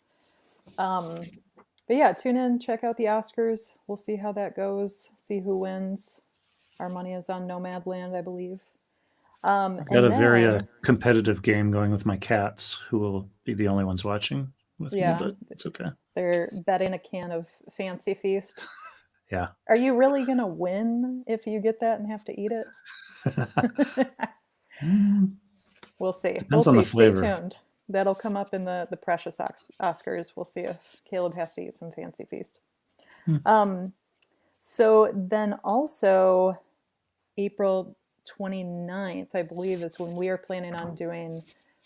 But yeah, tune in, check out the Oscars. We'll see how that goes, see who wins. Our money is on Nomadland, I believe. I've got a very competitive game going with my cats, who will be the only ones watching with me, but it's okay. They're betting a can of Fancy Feast. Yeah. Are you really going to win if you get that and have to eat it? We'll see. Depends on the flavor. Stay tuned. That'll come up in the Precious Oscars. We'll see if Caleb has to eat some Fancy Feast. So then also April 29th, I believe, is when we are planning on doing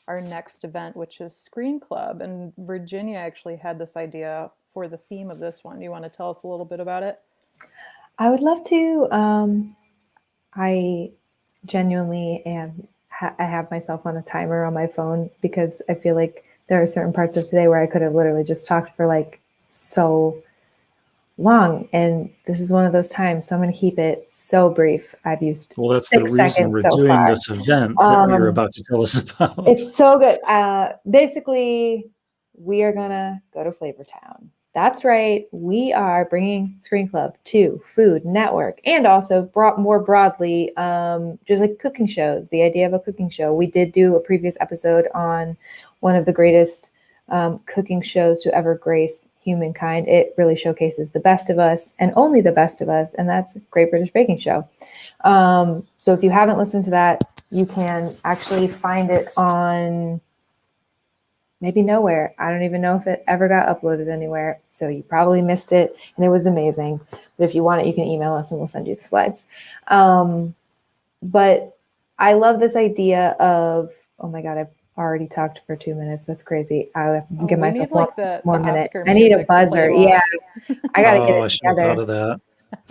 our next event, which is Screen Club. And Virginia actually had this idea for the theme of this one. Do you want to tell us a little bit about it? I would love to. I genuinely am. I have myself on a timer on my phone because I feel like there are certain parts of today where I could have literally just talked for like so long, and this is one of those times, so I'm going to keep it so brief. I've used 6 seconds we're so doing far. this event that you're about to tell us about. It's so good. Basically, we are going to go to Flavortown. That's right. We are bringing Screen Club to Food Network, and also more broadly, just like cooking shows, the idea of a cooking show. We did do a previous episode on one of the greatest cooking shows to ever grace humankind. It really showcases the best of us and only the best of us, and that's Great British Baking Show. So if you haven't listened to that, you can actually find it on maybe nowhere. I don't even know if it ever got uploaded anywhere. So you probably missed it, and it was amazing. But if you want it, you can email us and we'll send you the slides. But I love this idea of, oh my God, I've already talked for 2 minutes. That's crazy. I'll give myself one minute. I need a buzzer. Yeah. I got to get it together. Out of that.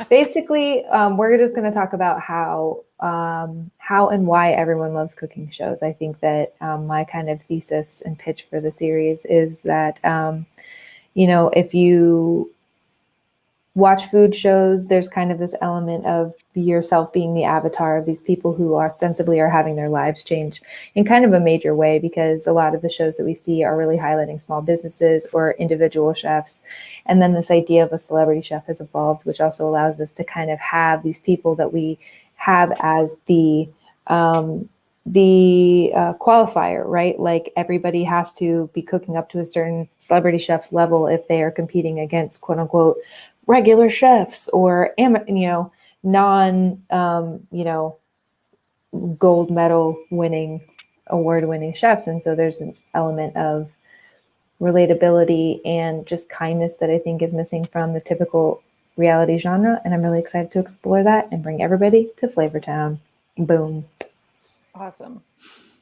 Basically, we're just going to talk about how and why everyone loves cooking shows. I think that my kind of thesis and pitch for the series is that, if you watch food shows, there's kind of this element of yourself being the avatar of these people who ostensibly are having their lives change in kind of a major way, because a lot of the shows that we see are really highlighting small businesses or individual chefs. And then this idea of a celebrity chef has evolved, which also allows us to kind of have these people that we have as the qualifier, right? Like everybody has to be cooking up to a certain celebrity chef's level if they are competing against quote unquote regular chefs or non gold medal winning, award winning chefs. And so there's this element of relatability and just kindness that I think is missing from the typical reality genre. And I'm really excited to explore that and bring everybody to Flavortown. Boom. Awesome.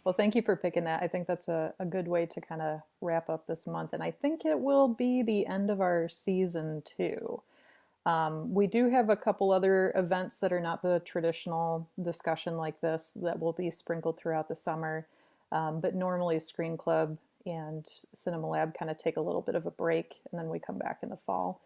Well, thank you for picking that. I think that's a good way to kind of wrap up this month. And I think it will be the end of our season 2. We do have a couple other events that are not the traditional discussion like this that will be sprinkled throughout the summer. But normally Screen Club and Cinema Lab kind of take a little bit of a break, and then we come back in the fall.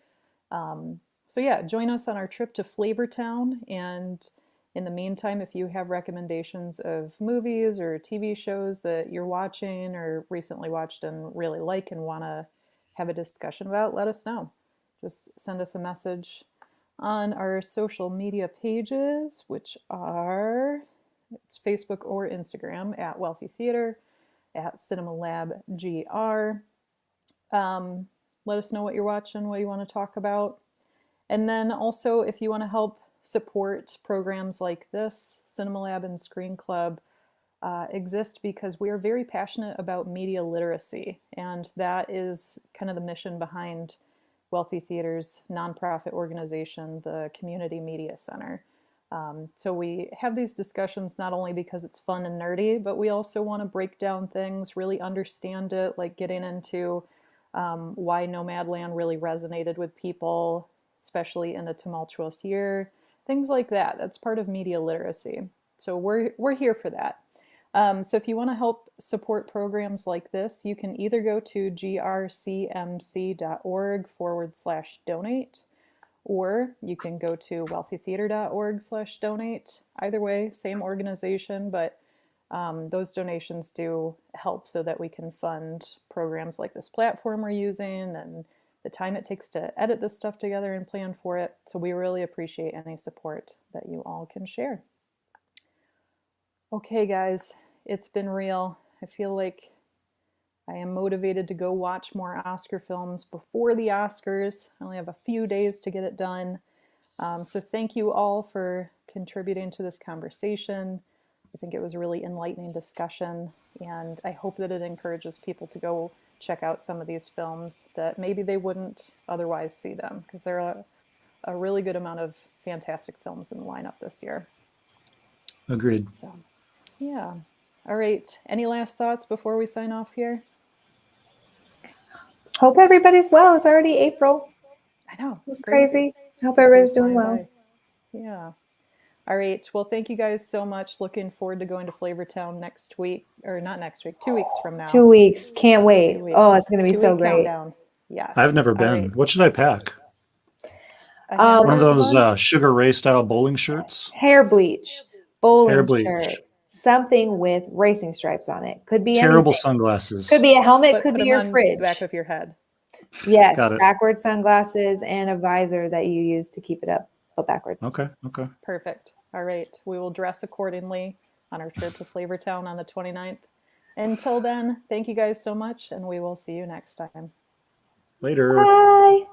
So yeah, join us on our trip to Flavortown. And in the meantime, if you have recommendations of movies or TV shows that you're watching or recently watched and really like and want to have a discussion about, let us know. Just send us a message on our social media pages, which are it's Facebook or Instagram at Wealthy Theater, at Cinema Lab GR. Let us know what you're watching, what you want to talk about. And then also, if you want to help support programs like this, Cinema Lab and Screen Club exist because we are very passionate about media literacy. And that is kind of the mission behind Wealthy Theater's nonprofit organization, the Community Media Center. So we have these discussions not only because it's fun and nerdy, but we also want to break down things, really understand it, like getting into why Nomadland really resonated with people, especially in a tumultuous year, things like that. That's part of media literacy. So we're here for that. So if you want to help support programs like this, you can either go to grcmc.org/donate, or you can go to wealthytheater.org/donate. Either way, same organization, but those donations do help so that we can fund programs like this platform we're using and the time it takes to edit this stuff together and plan for it. So we really appreciate any support that you all can share. Okay, guys, it's been real. I feel like I am motivated to go watch more Oscar films before the Oscars. I only have a few days to get it done. So thank you all for contributing to this conversation. I think it was a really enlightening discussion, and I hope that it encourages people to go check out some of these films that maybe they wouldn't otherwise see them, because there are a really good amount of fantastic films in the lineup this year. Agreed. So, yeah. All right. Any last thoughts before we sign off here? Hope everybody's well. It's already April. I know. It's crazy. I hope everybody's doing well. Yeah. All right. Well, thank you guys so much. Looking forward to going to Flavortown next week, or not next week, 2 weeks from now. 2 weeks. Can't wait. 2 weeks. Oh, it's going to be so great. Countdown. Yes. I've never been. Right. What should I pack? One of those Sugar Ray style bowling shirts? Hair bleach. Bowling Hair bleach. shirt. Something with racing stripes on it. Could be terrible anything. Sunglasses. Could be a helmet. Could put be your on fridge. The back of your head. Yes. Got it. Backward sunglasses and a visor that you use to keep it up, but backwards. Okay. Perfect. All right. We will dress accordingly on our trip to Flavortown on the 29th. Until then, thank you guys so much, and we will see you next time. Later. Bye.